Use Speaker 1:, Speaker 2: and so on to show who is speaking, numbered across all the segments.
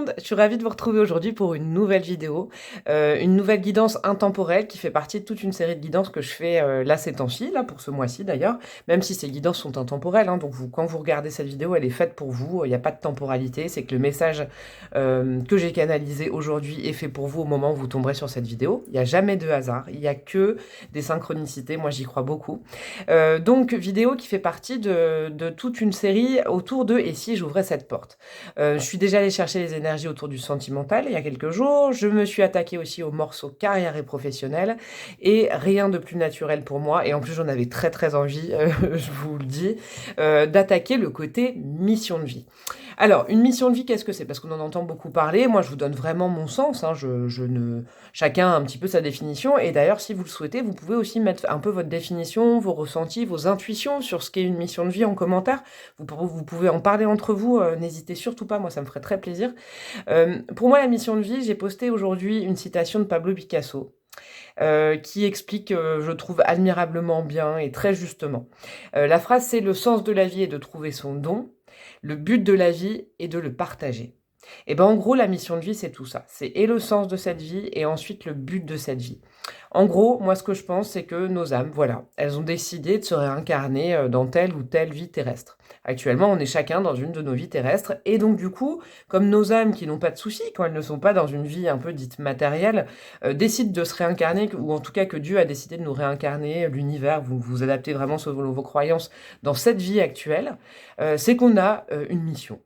Speaker 1: monde, je suis ravie de vous retrouver aujourd'hui pour une nouvelle vidéo, une nouvelle guidance intemporelle qui fait partie de toute une série de guidances que je fais là ces temps-ci, là pour ce mois-ci d'ailleurs, même si ces guidances sont intemporelles, hein, donc quand vous regardez cette vidéo, elle est faite pour vous, il n'y a pas de temporalité, c'est que le message que j'ai canalisé aujourd'hui est fait pour vous au moment où vous tomberez sur cette vidéo. Il n'y a jamais de hasard, il n'y a que des synchronicités, moi j'y crois beaucoup. Donc vidéo qui fait partie de toute une série autour de « Et si j'ouvrais cette porte ?» Je suis déjà allée chercher les énergies autour du sentimental il y a quelques jours. Je me suis attaquée aussi au morceau carrière et professionnel. Et rien de plus naturel pour moi. Et en plus, j'en avais très très envie, je vous le dis, d'attaquer le côté mission de vie. Alors, une mission de vie, qu'est-ce que c'est? Parce qu'on en entend beaucoup parler. Moi, je vous donne vraiment mon sens. Hein. Chacun a un petit peu sa définition. Et d'ailleurs, si vous le souhaitez, vous pouvez aussi mettre un peu votre définition, vos ressentis, vos intuitions sur ce qu'est une mission de vie en commentaire. Vous pouvez en parler entre vous. N'hésitez surtout pas. Moi, ça me ferait très plaisir. Pour moi, la mission de vie, j'ai posté aujourd'hui une citation de Pablo Picasso. Qui explique, je trouve, admirablement bien et très justement. La phrase, c'est « Le sens de la vie est de trouver son don. Le but de la vie est de le partager. » Et ben en gros, la mission de vie, c'est tout ça. C'est et le sens de cette vie et ensuite le but de cette vie. En gros, moi, ce que je pense, c'est que nos âmes, voilà, elles ont décidé de se réincarner dans telle ou telle vie terrestre. Actuellement, on est chacun dans une de nos vies terrestres. Et donc, du coup, comme nos âmes qui n'ont pas de soucis, quand elles ne sont pas dans une vie un peu dite matérielle, décident de se réincarner, ou en tout cas que Dieu a décidé de nous réincarner, l'univers, vous vous adaptez vraiment selon vos croyances dans cette vie actuelle, c'est qu'on a une mission.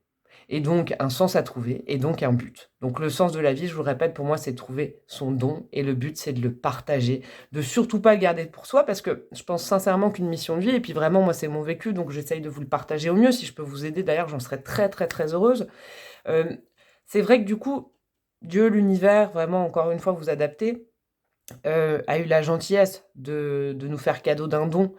Speaker 1: Et donc un sens à trouver, et donc un but. Donc le sens de la vie, je vous le répète, pour moi, c'est de trouver son don, et le but, c'est de le partager, de surtout pas le garder pour soi, parce que je pense sincèrement qu'une mission de vie, et puis vraiment, moi, c'est mon vécu, donc j'essaye de vous le partager au mieux. Si je peux vous aider, d'ailleurs, j'en serais très, très, très heureuse. C'est vrai que du coup, Dieu, l'univers, vraiment, encore une fois, vous adaptez, a eu la gentillesse de nous faire cadeau d'un don,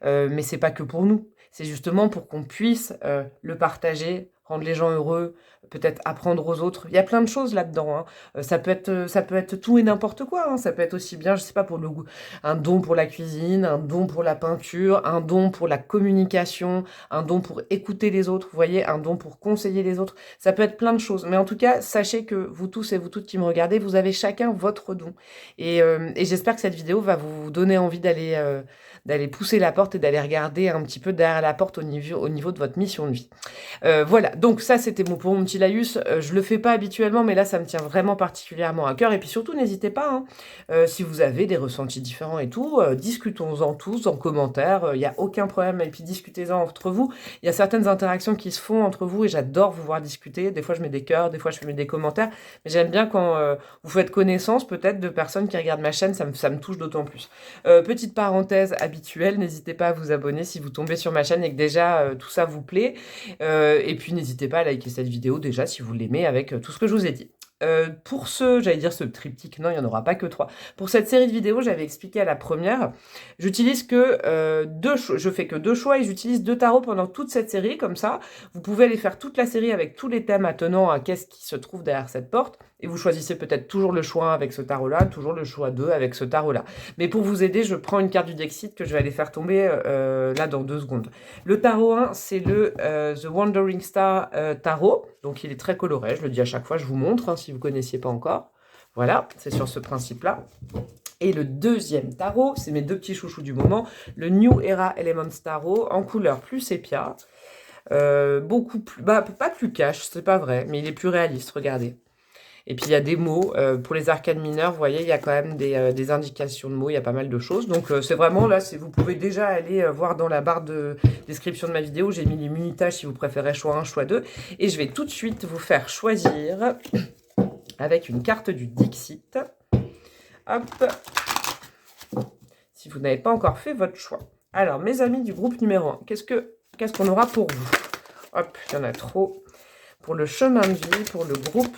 Speaker 1: mais c'est pas que pour nous. C'est justement pour qu'on puisse le partager, rendre les gens heureux, peut-être apprendre aux autres. Il y a plein de choses là-dedans. Hein. Ça peut être tout et n'importe quoi. Hein. Ça peut être aussi bien, je sais pas, pour le goût, un don pour la cuisine, un don pour la peinture, un don pour la communication, un don pour écouter les autres, vous voyez, un don pour conseiller les autres. Ça peut être plein de choses. Mais en tout cas, sachez que vous tous et vous toutes qui me regardez, vous avez chacun votre don. Et j'espère que cette vidéo va vous donner envie d'aller pousser la porte et d'aller regarder un petit peu derrière la porte au niveau de votre mission de vie. Voilà, donc ça c'était pour mon petit laïus. Je le fais pas habituellement, mais là ça me tient vraiment particulièrement à cœur. Et puis surtout, n'hésitez pas, hein, si vous avez des ressentis différents et tout, discutons-en tous en commentaire. Il n'y a aucun problème. Et puis discutez-en entre vous. Il y a certaines interactions qui se font entre vous et j'adore vous voir discuter. Des fois je mets des cœurs, des fois je mets des commentaires. Mais j'aime bien quand vous faites connaissance peut-être de personnes qui regardent ma chaîne. Ça me touche d'autant plus. Petite parenthèse habituelle, n'hésitez pas à vous abonner si vous tombez sur ma chaîne et que déjà tout ça vous plaît. Et puis n'hésitez pas à liker cette vidéo déjà si vous l'aimez avec tout ce que je vous ai dit. Pour j'allais dire ce triptyque, non, il n'y en aura pas que 3. Pour cette série de vidéos, j'avais expliqué à la première, j'utilise que je fais que 2 choix et j'utilise 2 tarots pendant toute cette série, comme ça, vous pouvez aller faire toute la série avec tous les thèmes attenant à qu'est-ce qui se trouve derrière cette porte, et vous choisissez peut-être toujours le choix 1 avec ce tarot-là, toujours le choix 2 avec ce tarot-là. Mais pour vous aider, je prends une carte du Dexit que je vais aller faire tomber là dans 2 secondes. Le tarot 1, c'est le The Wandering Star Tarot, donc il est très coloré, je le dis à chaque fois, je vous montre, hein, si vous ne connaissiez pas encore. Voilà, c'est sur ce principe-là. Et le deuxième tarot, c'est mes 2 petits chouchous du moment, le New Era Elements Tarot, en couleur plus sépia, beaucoup plus, pas plus cash, c'est pas vrai, mais il est plus réaliste, regardez. Et puis il y a des mots, pour les arcanes mineurs, vous voyez, il y a quand même des indications de mots, il y a pas mal de choses. Donc c'est vraiment là, vous pouvez déjà aller voir dans la barre de description de ma vidéo, j'ai mis les munitages si vous préférez choix 1, choix 2. Et je vais tout de suite vous faire choisir avec une carte du Dixit. Hop, si vous n'avez pas encore fait votre choix. Alors mes amis du groupe numéro 1, qu'est-ce qu'on aura pour vous? Hop, il y en a trop. Pour le chemin de vie, pour le groupe.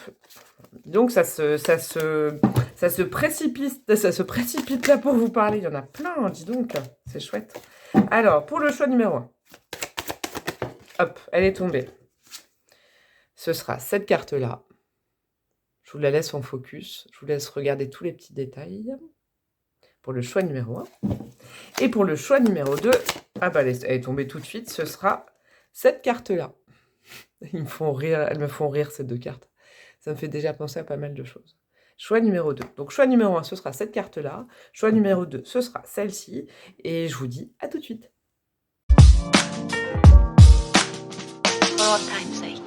Speaker 1: Donc ça se précipite là pour vous parler. Il y en a plein, hein, dis donc. C'est chouette. Alors, pour le choix numéro 1. Hop, elle est tombée. Ce sera cette carte-là. Je vous la laisse en focus. Je vous laisse regarder tous les petits détails. Pour le choix numéro 1. Et pour le choix numéro 2, ah bah, elle est tombée tout de suite. Ce sera cette carte-là. Elles me font rire ces 2 cartes. Ça me fait déjà penser à pas mal de choses. Choix numéro 2. Donc choix numéro 1, ce sera cette carte-là. Choix numéro 2, ce sera celle-ci. Et je vous dis à tout de suite.
Speaker 2: For all time's sake.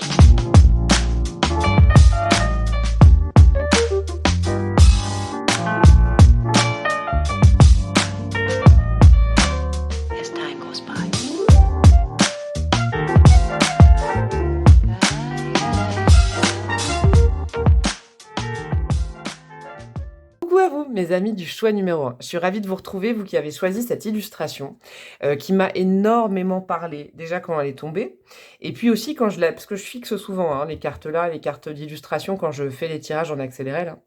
Speaker 2: As time goes by.
Speaker 1: Coucou à vous, mes amis du choix numéro 1. Je suis ravie de vous retrouver, vous qui avez choisi cette illustration, qui m'a énormément parlé, déjà quand elle est tombée, et puis aussi quand parce que je fixe souvent hein, les cartes là, les cartes d'illustration, quand je fais les tirages en accéléré là.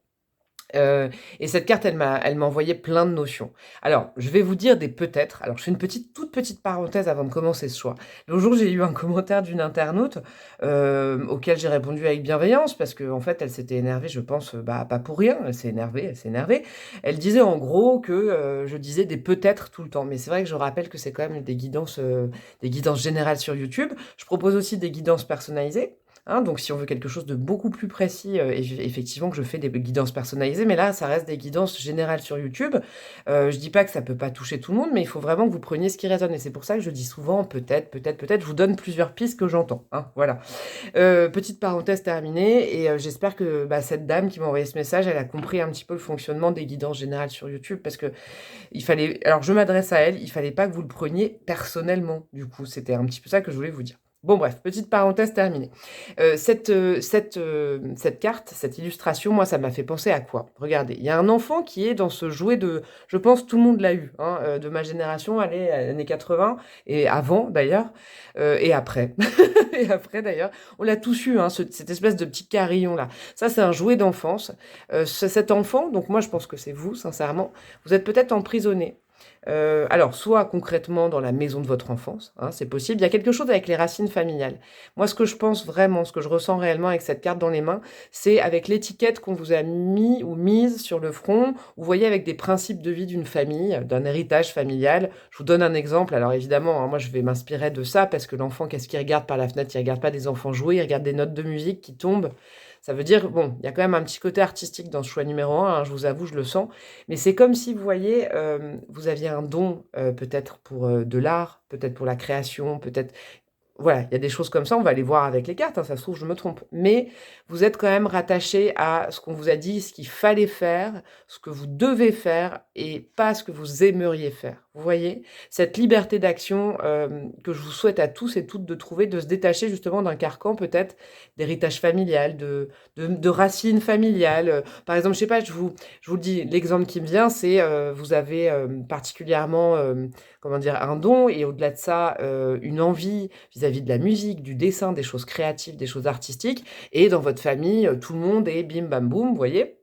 Speaker 1: Et cette carte, elle m'a envoyé plein de notions. Alors, je vais vous dire des peut-être. Alors, je fais une toute petite parenthèse avant de commencer ce choix. L'autre jour, j'ai eu un commentaire d'une internaute auquel j'ai répondu avec bienveillance parce qu'en fait, elle s'était énervée, je pense, pas pour rien. Elle s'est énervée. Elle disait en gros que je disais des peut-être tout le temps. Mais c'est vrai que je rappelle que c'est quand même des guidances générales sur YouTube. Je propose aussi des guidances personnalisées. Hein, donc si on veut quelque chose de beaucoup plus précis, effectivement que je fais des guidances personnalisées, mais là ça reste des guidances générales sur YouTube. Je dis pas que ça peut pas toucher tout le monde, mais il faut vraiment que vous preniez ce qui résonne. Et c'est pour ça que je dis souvent peut-être, je vous donne plusieurs pistes que j'entends. Hein, voilà. Petite parenthèse terminée, et j'espère que cette dame qui m'a envoyé ce message, elle a compris un petit peu le fonctionnement des guidances générales sur YouTube, parce que il fallait. Alors je m'adresse à elle, il fallait pas que vous le preniez personnellement. Du coup, c'était un petit peu ça que je voulais vous dire. Bon bref, petite parenthèse terminée. Cette carte, cette illustration, moi, ça m'a fait penser à quoi? Regardez, il y a un enfant qui est dans ce jouet de... Je pense tout le monde l'a eu, hein, de ma génération, allez, années 80, et avant d'ailleurs, et après. Et après d'ailleurs, on l'a tous eu, hein, cette espèce de petit carillon-là. Ça, c'est un jouet d'enfance. Cet enfant, donc moi, je pense que c'est vous, sincèrement, vous êtes peut-être emprisonné. Alors, soit concrètement dans la maison de votre enfance, hein, c'est possible. Il y a quelque chose avec les racines familiales. Moi, ce que je pense vraiment, ce que je ressens réellement avec cette carte dans les mains, c'est avec l'étiquette qu'on vous a mis ou mise sur le front. Vous voyez, avec des principes de vie d'une famille, d'un héritage familial. Je vous donne un exemple. Alors évidemment, hein, moi, je vais m'inspirer de ça parce que l'enfant, qu'est-ce qu'il regarde par la fenêtre? Il regarde pas des enfants jouer, il regarde des notes de musique qui tombent. Ça veut dire, bon, il y a quand même un petit côté artistique dans ce choix numéro 1, hein, je vous avoue, je le sens. Mais c'est comme si, vous voyez, vous aviez un don peut-être pour de l'art, peut-être pour la création, peut-être... Voilà, il y a des choses comme ça, on va les voir avec les cartes, hein, ça se trouve, je me trompe. Mais vous êtes quand même rattaché à ce qu'on vous a dit, ce qu'il fallait faire, ce que vous devez faire, et pas ce que vous aimeriez faire. Vous voyez? Cette liberté d'action que je vous souhaite à tous et toutes de trouver, de se détacher justement d'un carcan peut-être d'héritage familial, de racines familiales. Par exemple, je sais pas, je vous le dis, l'exemple qui me vient, c'est vous avez particulièrement... comment dire, un don, et au-delà de ça, une envie vis-à-vis de la musique, du dessin, des choses créatives, des choses artistiques, et dans votre famille, tout le monde est bim bam boum, vous voyez?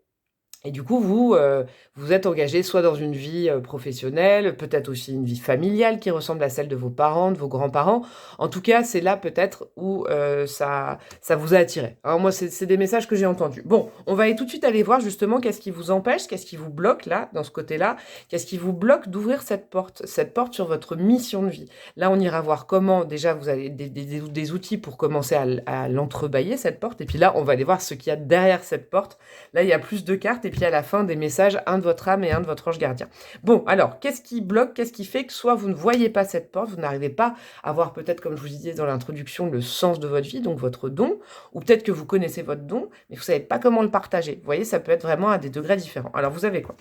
Speaker 1: Et du coup, vous êtes engagé soit dans une vie professionnelle, peut-être aussi une vie familiale qui ressemble à celle de vos parents, de vos grands-parents. En tout cas, c'est là peut-être où ça vous a attiré. Alors moi, c'est des messages que j'ai entendus. Bon, on va aller tout de suite aller voir justement qu'est-ce qui vous empêche, qu'est-ce qui vous bloque là, dans ce côté-là, qu'est-ce qui vous bloque d'ouvrir cette porte sur votre mission de vie. Là, on ira voir comment, déjà, vous avez des outils pour commencer à l'entrebâiller, cette porte. Et puis là, on va aller voir ce qu'il y a derrière cette porte. Là, il y a plus de cartes, et puis à la fin, des messages, un de votre âme et un de votre ange gardien. Bon, alors, qu'est-ce qui bloque? Qu'est-ce qui fait que soit vous ne voyez pas cette porte, vous n'arrivez pas à voir peut-être, comme je vous disais dans l'introduction, le sens de votre vie, donc votre don, ou peut-être que vous connaissez votre don, mais vous ne savez pas comment le partager. Vous voyez, ça peut être vraiment à des degrés différents. Alors, vous avez quoi?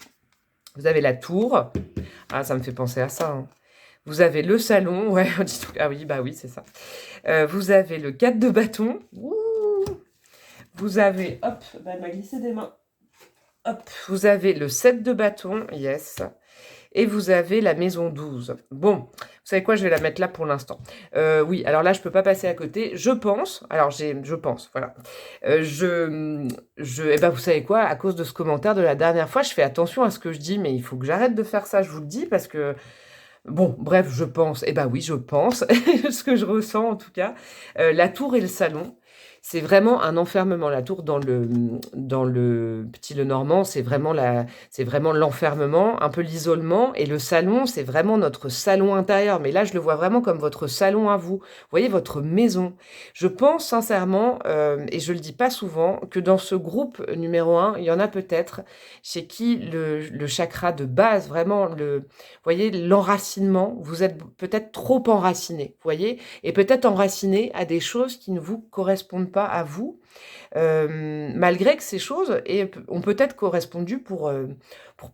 Speaker 1: Vous avez la tour. Ah, ça me fait penser à ça, hein. Vous avez le salon. Ouais, ah oui, bah oui, c'est ça. Vous avez le 4 de bâton. Ouh. Vous avez... Hop, elle m'a glissé des mains. Hop, vous avez le 7 de bâton, yes, et vous avez la maison 12. Bon, vous savez quoi, je vais la mettre là pour l'instant. Oui, alors là, je ne peux pas passer à côté. Je pense, voilà. Eh ben, vous savez quoi, à cause de ce commentaire de la dernière fois, je fais attention à ce que je dis, mais il faut que j'arrête de faire ça, je vous le dis, parce que... Bon, bref, je pense, eh ben oui, je pense, ce que je ressens en tout cas. La tour et le salon. C'est vraiment un enfermement. La tour dans le petit Lenormand, c'est vraiment l'enfermement, un peu l'isolement. Et le salon, c'est vraiment notre salon intérieur. Mais là, je le vois vraiment comme votre salon à vous. Vous voyez, votre maison. Je pense sincèrement, et je le dis pas souvent, que dans ce groupe numéro un, il y en a peut-être chez qui le chakra de base, vraiment, vous voyez, l'enracinement, vous êtes peut-être trop enraciné, vous voyez, et peut-être enraciné à des choses qui ne vous correspondent pas à vous, malgré que ces choses ont peut-être correspondu pour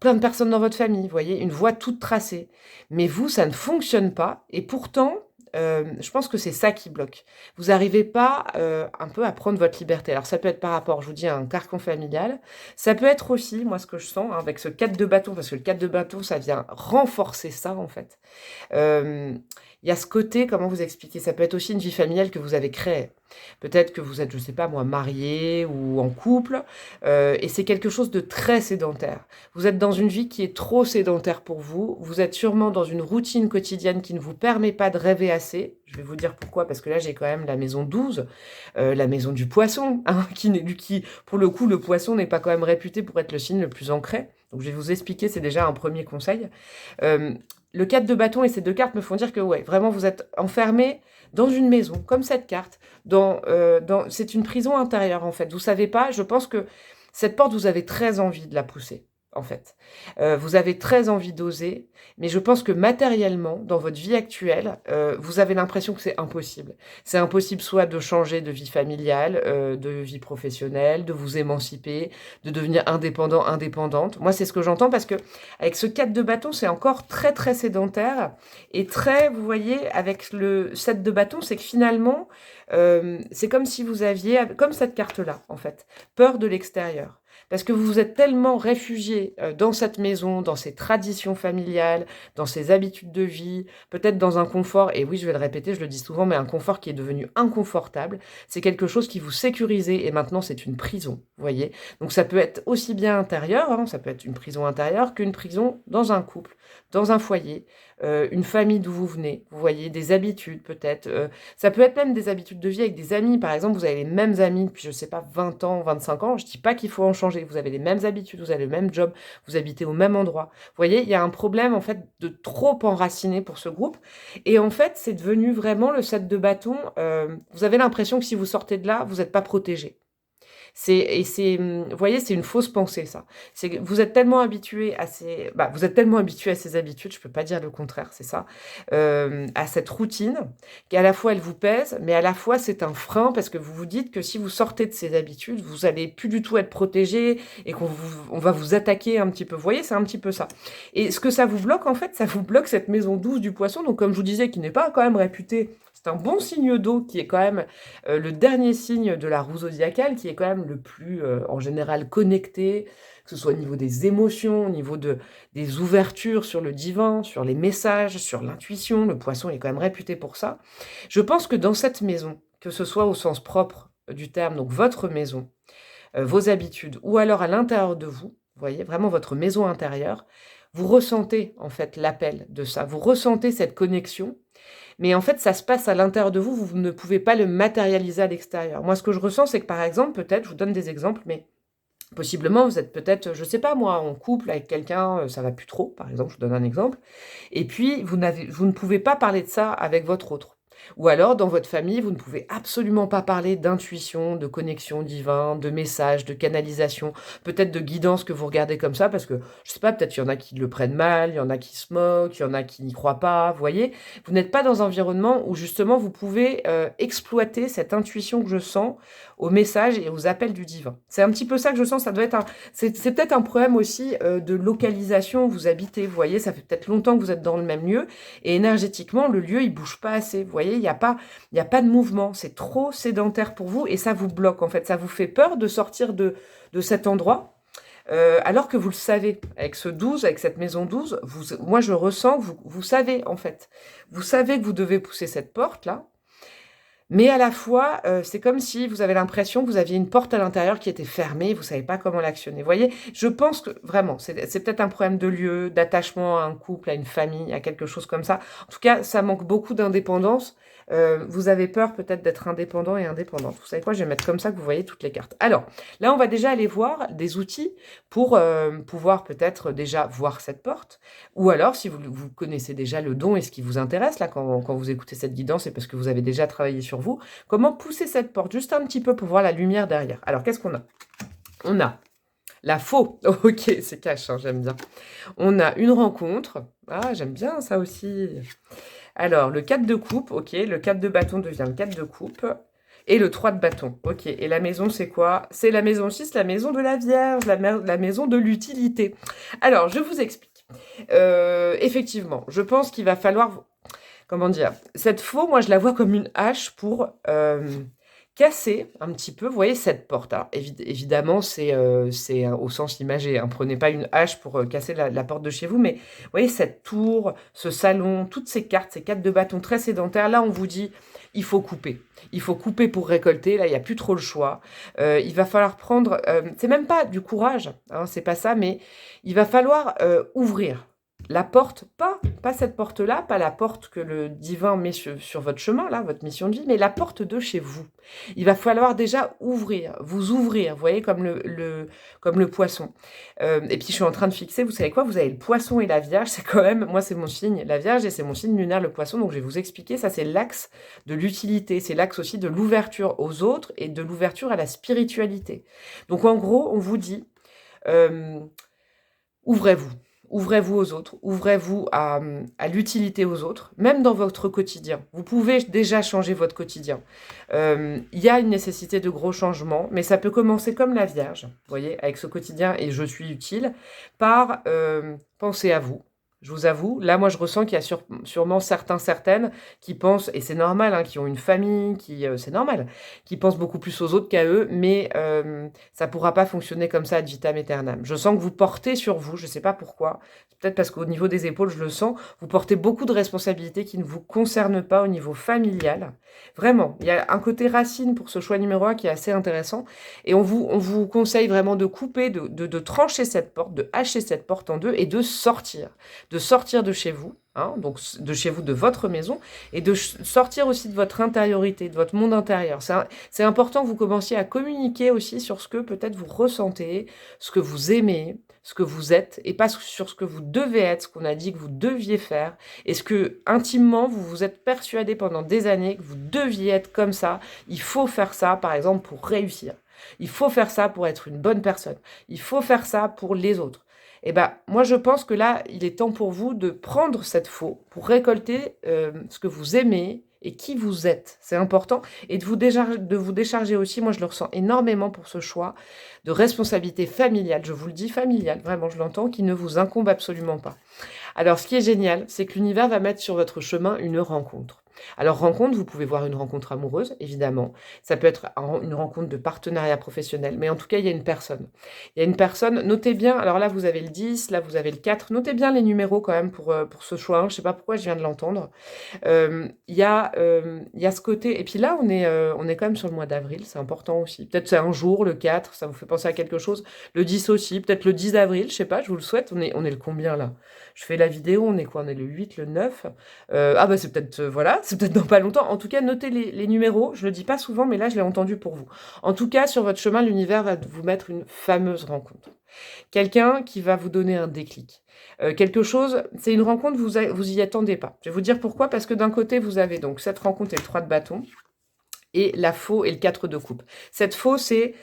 Speaker 1: plein de personnes dans votre famille, vous voyez, une voie toute tracée. Mais vous, ça ne fonctionne pas, et pourtant, je pense que c'est ça qui bloque. Vous n'arrivez pas un peu à prendre votre liberté. Alors ça peut être par rapport, je vous dis, à un carcan familial. Ça peut être aussi, moi ce que je sens, hein, avec ce 4 de bâton, parce que le 4 de bâton, ça vient renforcer ça en fait. Euh, Il y a ce côté, comment vous expliquer? Ça peut être aussi une vie familiale que vous avez créée. Peut-être que vous êtes, je sais pas moi, marié ou en couple, et c'est quelque chose de très sédentaire. Vous êtes dans une vie qui est trop sédentaire pour vous. Vous êtes sûrement dans une routine quotidienne qui ne vous permet pas de rêver assez. Je vais vous dire pourquoi, parce que là, j'ai quand même la maison 12, la maison du poisson, hein, pour le coup, le poisson n'est pas quand même réputé pour être le signe le plus ancré. Donc, je vais vous expliquer, c'est déjà un premier conseil. Euh, le 4 de bâton et ces deux cartes me font dire que, ouais, vraiment, vous êtes enfermé dans une maison, comme cette carte. C'est une prison intérieure, en fait. Vous savez pas, je pense que cette porte, vous avez très envie de la pousser, en fait. Vous avez très envie d'oser, mais je pense que matériellement, dans votre vie actuelle, vous avez l'impression que c'est impossible. C'est impossible soit de changer de vie familiale, de vie professionnelle, de vous émanciper, de devenir indépendant, indépendante. Moi, c'est ce que j'entends parce que avec ce 4 de bâton, c'est encore très, très sédentaire et très, vous voyez, avec le 7 de bâton, c'est que finalement, c'est comme si vous aviez, comme cette carte-là, en fait, peur de l'extérieur. Parce que vous vous êtes tellement réfugié dans cette maison, dans ses traditions familiales, dans ses habitudes de vie, peut-être dans un confort, et oui, je vais le répéter, je le dis souvent, mais un confort qui est devenu inconfortable. C'est quelque chose qui vous sécurisait et maintenant c'est une prison, vous voyez. Donc ça peut être aussi bien intérieur, hein, ça peut être une prison intérieure qu'une prison dans un couple, dans un foyer, une famille d'où vous venez, vous voyez, des habitudes peut-être. Ça peut être même des habitudes de vie avec des amis. Par exemple, vous avez les mêmes amis depuis, je sais pas, 20 ans, 25 ans. Je dis pas qu'il faut en changer. Vous avez les mêmes habitudes, vous avez le même job, vous habitez au même endroit. Vous voyez, il y a un problème, en fait, de trop enraciné pour ce groupe. Et en fait, c'est devenu vraiment le 7 de bâton. Vous avez l'impression que si vous sortez de là, vous n'êtes pas protégé. Vous voyez, c'est une fausse pensée, ça. C'est que vous êtes tellement habitué vous êtes tellement habitué à ces habitudes, je peux pas dire le contraire, c'est ça, à cette routine, qu'à la fois elle vous pèse, mais à la fois c'est un frein parce que vous vous dites que si vous sortez de ces habitudes, vous allez plus du tout être protégé et on va vous attaquer un petit peu. Vous voyez, c'est un petit peu ça. Et ce que ça vous bloque, en fait, ça vous bloque cette maison douce du poisson, donc comme je vous disais, qui n'est pas quand même réputée. C'est un bon signe d'eau qui est quand même le dernier signe de la roue zodiacale, qui est quand même le plus, en général, connecté, que ce soit au niveau des émotions, au niveau des ouvertures sur le divin, sur les messages, sur l'intuition. Le poisson est quand même réputé pour ça. Je pense que dans cette maison, que ce soit au sens propre du terme, donc votre maison, vos habitudes, ou alors à l'intérieur de vous, vous voyez, vraiment votre maison intérieure, vous ressentez en fait l'appel de ça, vous ressentez cette connexion, mais en fait, ça se passe à l'intérieur de vous, vous ne pouvez pas le matérialiser à l'extérieur. Moi, ce que je ressens, c'est que par exemple, peut-être, je vous donne des exemples, mais possiblement, vous êtes peut-être, je sais pas moi, en couple avec quelqu'un, ça va plus trop, par exemple, je vous donne un exemple, et puis vous ne pouvez pas parler de ça avec votre autre. Ou alors, dans votre famille, vous ne pouvez absolument pas parler d'intuition, de connexion divine, de message, de canalisation, peut-être de guidance que vous regardez comme ça, parce que, je sais pas, peut-être il y en a qui le prennent mal, il y en a qui se moquent, il y en a qui n'y croient pas, vous voyez. Vous n'êtes pas dans un environnement où, justement, vous pouvez exploiter cette intuition que je sens aux messages et aux appels du divin. C'est un petit peu ça que je sens, ça doit être c'est peut-être un problème aussi de localisation où vous habitez, vous voyez, ça fait peut-être longtemps que vous êtes dans le même lieu, et énergétiquement, le lieu, il bouge pas assez, vous voyez, il n'y a pas de mouvement, c'est trop sédentaire pour vous, et ça vous bloque, en fait, ça vous fait peur de sortir de cet endroit, alors que vous le savez, avec ce 12, avec cette maison 12, moi je ressens que vous savez, en fait, vous savez que vous devez pousser cette porte-là, mais à la fois, c'est comme si vous avez l'impression que vous aviez une porte à l'intérieur qui était fermée, vous savez pas comment l'actionner. Vous voyez? Je pense que vraiment, c'est peut-être un problème de lieu, d'attachement à un couple, à une famille, à quelque chose comme ça. En tout cas, ça manque beaucoup d'indépendance, Vous avez peur peut-être d'être indépendant et indépendante. Vous savez quoi, je vais mettre comme ça que vous voyez toutes les cartes. Alors, là, on va déjà aller voir des outils pour pouvoir peut-être déjà voir cette porte. Ou alors, si vous connaissez déjà le don et ce qui vous intéresse, là, quand vous écoutez cette guidance, c'est parce que vous avez déjà travaillé sur vous, comment pousser cette porte juste un petit peu pour voir la lumière derrière. Alors, qu'est-ce qu'on a? On a la faux. Ok, c'est cash, hein, j'aime bien. On a une rencontre. Ah, j'aime bien ça aussi. Alors, le 4 de coupe, ok. Le 4 de bâton devient le 4 de coupe. Et le 3 de bâton, ok. Et la maison, c'est quoi? C'est la maison 6, la maison de la Vierge, la maison de l'utilité. Alors, je vous explique. Effectivement, je pense qu'il va falloir... Comment dire? Cette faux, moi, je la vois comme une hache pour... casser un petit peu, vous voyez, cette porte. Alors, évidemment, c'est au sens imagé. Hein. Prenez pas une hache pour casser la porte de chez vous, mais vous voyez, cette tour, ce salon, toutes ces cartes, ces 4 de bâton très sédentaires, là, on vous dit, il faut couper. Il faut couper pour récolter. Là, il n'y a plus trop le choix. Il va falloir prendre... c'est même pas du courage, hein, c'est pas ça, mais il va falloir ouvrir. La porte, pas cette porte-là, pas la porte que le divin met sur votre chemin, là, votre mission de vie, mais la porte de chez vous. Il va falloir déjà ouvrir, vous ouvrir, vous voyez, comme le poisson. Et puis, je suis en train de fixer, vous savez quoi, vous avez le poisson et la Vierge, c'est quand même, moi, c'est mon signe, la Vierge, et c'est mon signe lunaire, le poisson, donc je vais vous expliquer, ça, c'est l'axe de l'utilité, c'est l'axe aussi de l'ouverture aux autres et de l'ouverture à la spiritualité. Donc, en gros, on vous dit, ouvrez-vous. Ouvrez-vous aux autres, ouvrez-vous à l'utilité aux autres, même dans votre quotidien. Vous pouvez déjà changer votre quotidien. Il y a une nécessité de gros changements, mais ça peut commencer comme la Vierge, vous voyez, avec ce quotidien et je suis utile, par penser à vous. Je vous avoue, là, moi, je ressens qu'il y a sûrement certaines qui pensent, et c'est normal, hein, qui ont une famille, c'est normal, qui pensent beaucoup plus aux autres qu'à eux, mais ça ne pourra pas fonctionner comme ça ad vitam aeternam. Je sens que vous portez sur vous, je ne sais pas pourquoi, peut-être parce qu'au niveau des épaules, je le sens, vous portez beaucoup de responsabilités qui ne vous concernent pas au niveau familial. Vraiment, il y a un côté racine pour ce choix numéro 1 qui est assez intéressant, et on vous conseille vraiment de couper, de trancher cette porte, de hacher cette porte en deux, et de sortir de chez vous, hein, donc de chez vous, de votre maison, et de sortir aussi de votre intériorité, de votre monde intérieur. C'est important que vous commenciez à communiquer aussi sur ce que peut-être vous ressentez, ce que vous aimez, ce que vous êtes, et pas sur ce que vous devez être, ce qu'on a dit que vous deviez faire, et ce que intimement vous vous êtes persuadé pendant des années que vous deviez être comme ça. Il faut faire ça, par exemple, pour réussir. Il faut faire ça pour être une bonne personne. Il faut faire ça pour les autres. Eh ben, moi, je pense que là, il est temps pour vous de prendre cette faux pour récolter ce que vous aimez et qui vous êtes. C'est important. Et de vous décharger aussi, moi, je le ressens énormément pour ce choix de responsabilité familiale. Je vous le dis, familiale, vraiment, je l'entends, qui ne vous incombe absolument pas. Alors, ce qui est génial, c'est que l'univers va mettre sur votre chemin une rencontre. Alors, rencontre, vous pouvez voir une rencontre amoureuse, évidemment. Ça peut être une rencontre de partenariat professionnel. Mais en tout cas, il y a une personne. Il y a une personne, notez bien, alors là, vous avez le 10, là, vous avez le 4. Notez bien les numéros quand même pour ce choix. Je ne sais pas pourquoi je viens de l'entendre. Il y a ce côté... Et puis là, on est quand même sur le mois d'avril. C'est important aussi. Peut-être c'est un jour, le 4, ça vous fait penser à quelque chose. Le 10 aussi, peut-être le 10 avril, je ne sais pas, je vous le souhaite. On est le combien là? Je fais la vidéo, on est quoi? On est le 8, le 9. Ah bah c'est peut-être... voilà. C'est peut-être dans pas longtemps. En tout cas, notez les numéros. Je le dis pas souvent, mais là, je l'ai entendu pour vous. En tout cas, sur votre chemin, l'univers va vous mettre une fameuse rencontre. Quelqu'un qui va vous donner un déclic. Quelque chose, c'est une rencontre, vous y attendez pas. Je vais vous dire pourquoi. Parce que d'un côté, vous avez donc cette rencontre et le 3 de bâton. Et la faux et le 4 de coupe. Cette faux, c'est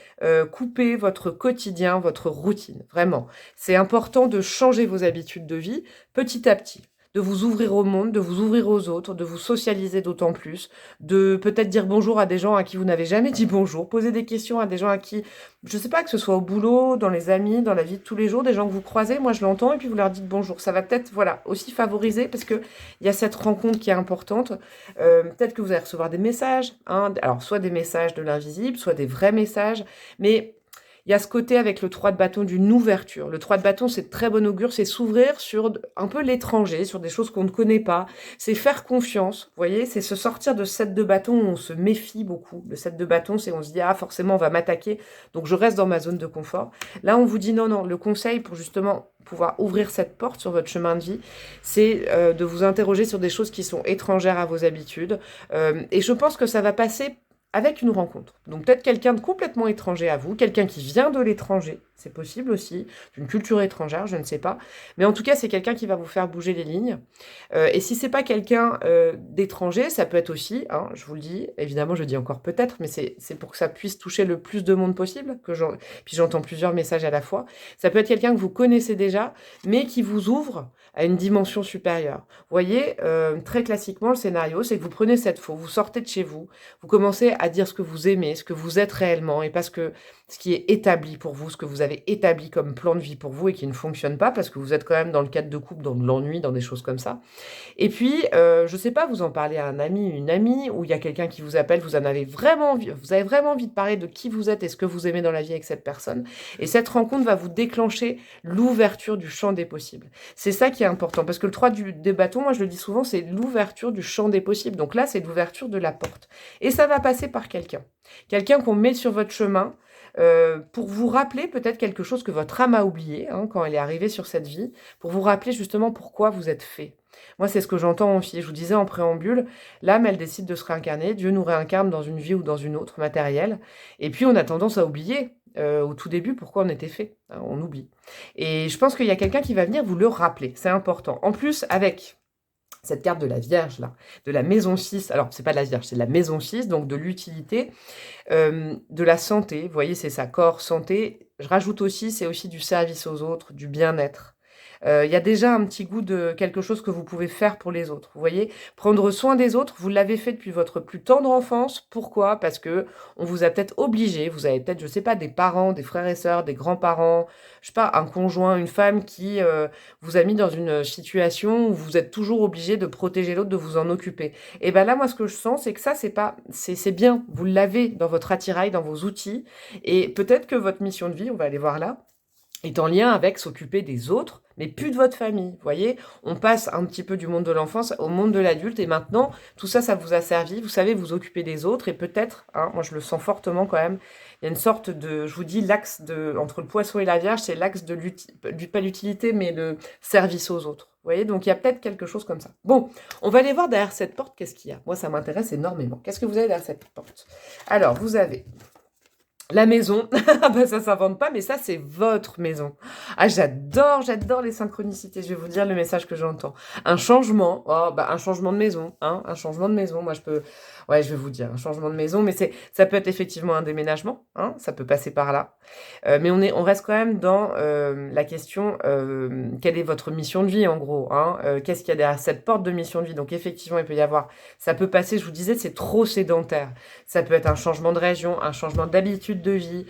Speaker 1: couper votre quotidien, votre routine. Vraiment. C'est important de changer vos habitudes de vie petit à petit. De vous ouvrir au monde, de vous ouvrir aux autres, de vous socialiser d'autant plus, de peut-être dire bonjour à des gens à qui vous n'avez jamais dit bonjour, poser des questions à des gens à qui, je sais pas, que ce soit au boulot, dans les amis, dans la vie de tous les jours, des gens que vous croisez, moi je l'entends, et puis vous leur dites bonjour. Ça va peut-être, voilà, aussi favoriser, parce que il y a cette rencontre qui est importante. Peut-être que vous allez recevoir des messages, hein, alors soit des messages de l'invisible, soit des vrais messages, mais Il y a ce côté avec le 3 de bâton d'une ouverture. Le 3 de bâton, c'est de très bon augure, c'est s'ouvrir sur un peu l'étranger, sur des choses qu'on ne connaît pas. C'est faire confiance, vous voyez, c'est se sortir de 7 de bâton où on se méfie beaucoup. Le 7 de bâton, c'est on se dit, ah forcément on va m'attaquer, donc je reste dans ma zone de confort. Là, on vous dit non, non, le conseil pour justement pouvoir ouvrir cette porte sur votre chemin de vie, c'est de vous interroger sur des choses qui sont étrangères à vos habitudes. Et je pense que ça va passer avec une rencontre. Donc peut-être quelqu'un de complètement étranger à vous, quelqu'un qui vient de l'étranger, c'est possible aussi, d'une culture étrangère, je ne sais pas. Mais en tout cas, c'est quelqu'un qui va vous faire bouger les lignes. Et si c'est pas quelqu'un d'étranger, ça peut être aussi, hein, je vous le dis, évidemment je dis encore peut-être, mais c'est pour que ça puisse toucher le plus de monde possible, puis j'entends plusieurs messages à la fois. Ça peut être quelqu'un que vous connaissez déjà, mais qui vous ouvre à une dimension supérieure. Vous voyez, très classiquement, le scénario, c'est que vous prenez cette faux, vous sortez de chez vous, vous commencez à dire ce que vous aimez, ce que vous êtes réellement, et parce que ce qui est établi pour vous, ce que vous avez établi comme plan de vie pour vous et qui ne fonctionne pas, parce que vous êtes quand même dans le cadre de couple, dans de l'ennui, dans des choses comme ça. Et puis, je sais pas, vous en parlez à un ami, une amie, ou il y a quelqu'un qui vous appelle, vous avez vraiment envie de parler de qui vous êtes et ce que vous aimez dans la vie avec cette personne. Et cette rencontre va vous déclencher l'ouverture du champ des possibles. C'est ça qui est important, parce que le 3 des bâtons, moi je le dis souvent, c'est l'ouverture du champ des possibles. Donc là, c'est l'ouverture de la porte. Et ça va passer par quelqu'un. Quelqu'un qu'on met sur votre chemin, pour vous rappeler peut-être quelque chose que votre âme a oublié, hein, quand elle est arrivée sur cette vie, pour vous rappeler justement pourquoi vous êtes fait. Moi, c'est ce que j'entends aussi. Je vous disais en préambule, l'âme, elle décide de se réincarner. Dieu nous réincarne dans une vie ou dans une autre, matérielle. Et puis, on a tendance à oublier, au tout début, pourquoi on était fait. Hein, on oublie. Et je pense qu'il y a quelqu'un qui va venir vous le rappeler. C'est important. En plus, avec cette carte de la Vierge, là, de la maison 6, alors c'est pas de la Vierge, c'est de la maison 6, donc de l'utilité, de la santé, vous voyez, c'est ça, corps, santé. Je rajoute aussi, c'est aussi du service aux autres, du bien-être. Il y a déjà un petit goût de quelque chose que vous pouvez faire pour les autres. Vous voyez, prendre soin des autres, vous l'avez fait depuis votre plus tendre enfance. Pourquoi? Parce que on vous a peut-être obligé, vous avez peut-être, je sais pas, des parents, des frères et sœurs, des grands-parents, je sais pas, un conjoint, une femme qui vous a mis dans une situation où vous êtes toujours obligé de protéger l'autre, de vous en occuper. Et ben là, moi, ce que je sens, c'est que ça, c'est bien. Vous l'avez dans votre attirail, dans vos outils. Et peut-être que votre mission de vie, on va aller voir là, est en lien avec s'occuper des autres, mais plus de votre famille. Vous voyez, on passe un petit peu du monde de l'enfance au monde de l'adulte, et maintenant, tout ça, ça vous a servi. Vous savez vous occuper des autres, et peut-être, hein, moi je le sens fortement quand même, il y a une sorte de, je vous dis, l'axe entre le poisson et la Vierge, c'est l'axe pas l'utilité, mais le service aux autres. Vous voyez, donc il y a peut-être quelque chose comme ça. Bon, on va aller voir derrière cette porte, qu'est-ce qu'il y a. Moi, ça m'intéresse énormément. Qu'est-ce que vous avez derrière cette porte? Alors, vous avez la maison, bah ça s'invente pas, mais ça c'est votre maison. Ah j'adore les synchronicités. Je vais vous dire le message que j'entends. Un changement, un changement de maison, hein, un changement de maison. Moi je vais vous dire un changement de maison, mais ça peut être effectivement un déménagement, hein, ça peut passer par là. Mais on reste quand même dans la question quelle est votre mission de vie en gros, hein, qu'est-ce qu'il y a derrière cette porte de mission de vie. Donc effectivement il peut y avoir, ça peut passer. Je vous disais c'est trop sédentaire. Ça peut être un changement de région, un changement d'habitude de vie.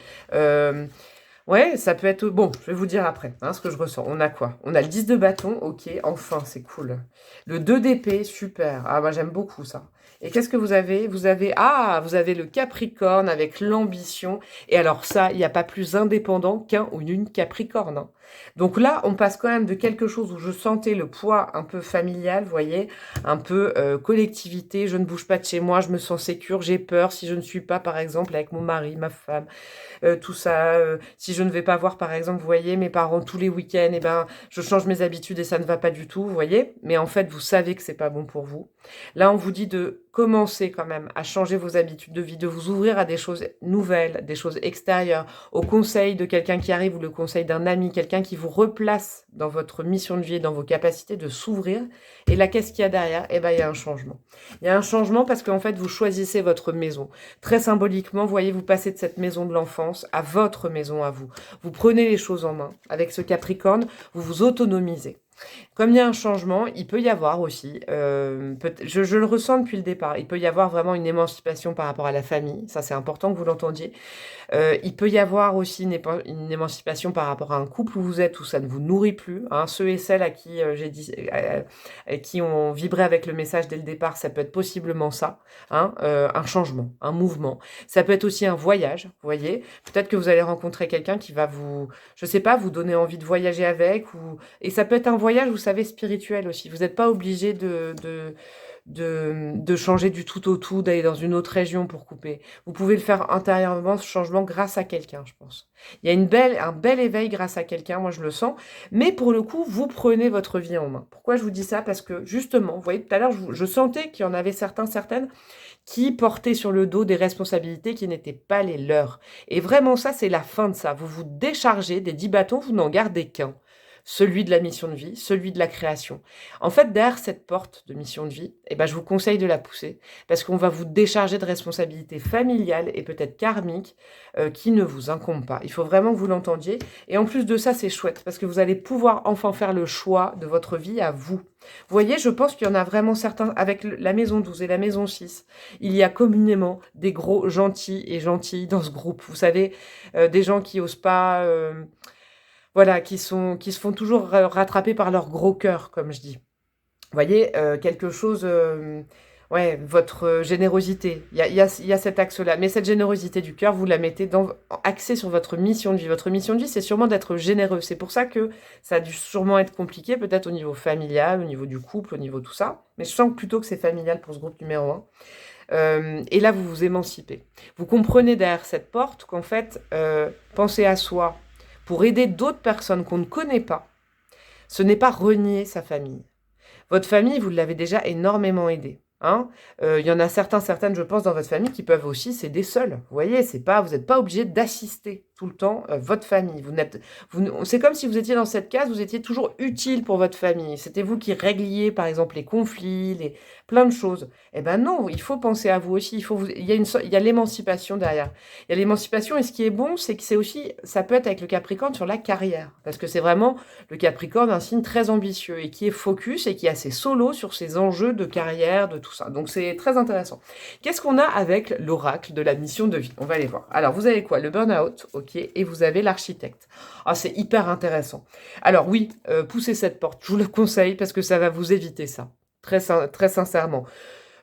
Speaker 1: Ouais, ça peut être... Bon, je vais vous dire après, hein, ce que je ressens. On a quoi? On a le 10 de bâton, ok, enfin, c'est cool. Le 2 d'épée, super. Ah, moi, j'aime beaucoup ça. Et qu'est-ce que vous avez? Vous avez le Capricorne avec l'ambition. Et alors ça, il n'y a pas plus indépendant qu'un ou une Capricorne. Hein. Donc là, on passe quand même de quelque chose où je sentais le poids un peu familial, vous voyez, un peu collectivité, je ne bouge pas de chez moi, je me sens sécure, j'ai peur si je ne suis pas, par exemple, avec mon mari, ma femme, tout ça. Si je ne vais pas voir, par exemple, vous voyez, mes parents tous les week-ends, et ben, je change mes habitudes et ça ne va pas du tout, vous voyez. Mais en fait, vous savez que c'est pas bon pour vous. Là, on vous dit de commencer quand même à changer vos habitudes de vie, de vous ouvrir à des choses nouvelles, des choses extérieures, au conseil de quelqu'un qui arrive ou le conseil d'un ami, quelqu'un qui vous replace dans votre mission de vie et dans vos capacités de s'ouvrir. Et là, qu'est-ce qu'il y a derrière? Eh ben, il y a un changement. Il y a un changement parce qu'en fait, vous choisissez votre maison. Très symboliquement, vous voyez, vous passez de cette maison de l'enfance à votre maison à vous. Vous prenez les choses en main. Avec ce Capricorne, vous vous autonomisez. Comme il y a un changement, il peut y avoir aussi, je le ressens depuis le départ, il peut y avoir vraiment une émancipation par rapport à la famille, ça c'est important que vous l'entendiez. Il peut y avoir aussi une émancipation par rapport à un couple où vous êtes, où ça ne vous nourrit plus, hein. Ceux et celles à qui j'ai dit, qui ont vibré avec le message dès le départ, ça peut être possiblement ça, hein, un changement, un mouvement. Ça peut être aussi un voyage, vous voyez. Peut-être que vous allez rencontrer quelqu'un qui va vous, je sais pas, vous donner envie de voyager avec, et ça peut être un voyage, vous savez, spirituel aussi. Vous n'êtes pas obligé de changer du tout au tout, d'aller dans une autre région pour couper. Vous pouvez le faire intérieurement, ce changement, grâce à quelqu'un, je pense. Il y a un bel éveil grâce à quelqu'un, moi je le sens. Mais pour le coup, vous prenez votre vie en main. Pourquoi je vous dis ça? Parce que justement, vous voyez, tout à l'heure, je sentais qu'il y en avait certaines qui portaient sur le dos des responsabilités qui n'étaient pas les leurs. Et vraiment, ça, c'est la fin de ça. Vous vous déchargez des 10 bâtons, vous n'en gardez qu'un. Celui de la mission de vie, celui de la création. En fait, derrière cette porte de mission de vie, eh ben, je vous conseille de la pousser parce qu'on va vous décharger de responsabilités familiales et peut-être karmiques qui ne vous incombent pas. Il faut vraiment que vous l'entendiez. Et en plus de ça, c'est chouette parce que vous allez pouvoir enfin faire le choix de votre vie à vous. Vous voyez, je pense qu'il y en a vraiment certains, avec la maison 12 et la maison 6, il y a communément des gros gentils et gentilles dans ce groupe. Vous savez, des gens qui osent pas... voilà, qui se font toujours rattraper par leur gros cœur, comme je dis. Vous voyez, quelque chose, ouais, votre générosité, il y a cet axe-là. Mais cette générosité du cœur, vous la mettez axée sur votre mission de vie. Votre mission de vie, c'est sûrement d'être généreux. C'est pour ça que ça a dû sûrement être compliqué, peut-être au niveau familial, au niveau du couple, au niveau de tout ça. Mais je sens plutôt que c'est familial pour ce groupe numéro 1. Et là, vous vous émancipez. Vous comprenez derrière cette porte qu'en fait, penser à soi, pour aider d'autres personnes qu'on ne connaît pas, ce n'est pas renier sa famille. Votre famille, vous l'avez déjà énormément aidée. Hein, y en a certaines, je pense, dans votre famille qui peuvent aussi s'aider seuls. Vous voyez, vous n'êtes pas obligé d'assister tout le temps votre famille. C'est comme si vous étiez dans cette case, vous étiez toujours utile pour votre famille. C'était vous qui régliez, par exemple, les conflits, plein de choses. Eh ben non, il faut penser à vous aussi. Il y a l'émancipation derrière. Il y a l'émancipation, et ce qui est bon, c'est que ça peut être avec le Capricorne sur la carrière, parce que c'est vraiment le Capricorne, un signe très ambitieux et qui est focus et qui est assez solo sur ses enjeux de carrière, de tout ça. Donc c'est très intéressant. Qu'est-ce qu'on a avec l'oracle de la mission de vie? On va aller voir. Alors vous avez quoi? Le burn-out, ok, et vous avez l'architecte. Ah, c'est hyper intéressant. Alors oui, poussez cette porte, je vous le conseille parce que ça va vous éviter ça. Très sincèrement.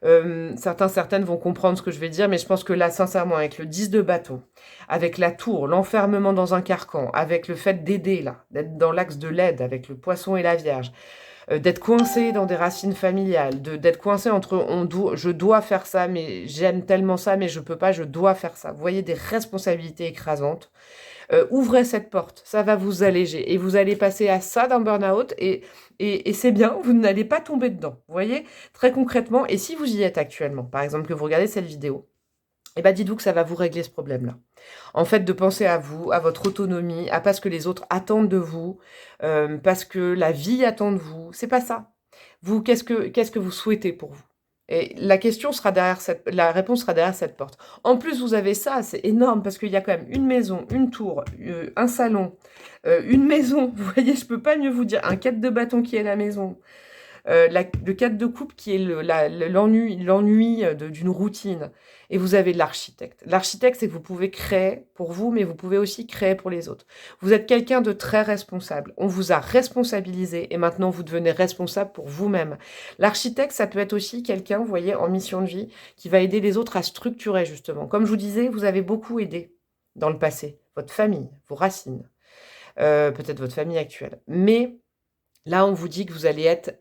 Speaker 1: Certaines vont comprendre ce que je vais dire, mais je pense que là, sincèrement, avec le 10 de bâton, avec la tour, l'enfermement dans un carcan, avec le fait d'aider, là, d'être dans l'axe de l'aide, avec le poisson et la vierge, d'être coincé dans des racines familiales, d'être coincé entre je dois faire ça, mais j'aime tellement ça, mais je peux pas, je dois faire ça. Vous voyez, des responsabilités écrasantes. Ouvrez cette porte, ça va vous alléger et vous allez passer à ça d'un burn-out et c'est bien, vous n'allez pas tomber dedans. Vous voyez, très concrètement, et si vous y êtes actuellement, par exemple que vous regardez cette vidéo, eh ben dites-vous que ça va vous régler ce problème-là. En fait, de penser à vous, à votre autonomie, à pas ce que les autres attendent de vous, parce que la vie attend de vous. C'est pas ça. Vous, qu'est-ce que vous souhaitez pour vous? Et la réponse sera derrière cette porte. En plus, vous avez ça, c'est énorme parce qu'il y a quand même une maison, une tour, un salon, une maison. Vous voyez, je peux pas mieux vous dire. Un 4 de bâton qui est la maison. Le 4 de coupe qui est l'ennui d'une routine. Et vous avez l'architecte. L'architecte, c'est que vous pouvez créer pour vous, mais vous pouvez aussi créer pour les autres. Vous êtes quelqu'un de très responsable. On vous a responsabilisé et maintenant vous devenez responsable pour vous-même. L'architecte, ça peut être aussi quelqu'un, vous voyez, en mission de vie, qui va aider les autres à structurer justement. Comme je vous disais, vous avez beaucoup aidé dans le passé. Votre famille, vos racines, peut-être votre famille actuelle. Mais là, on vous dit que vous allez être...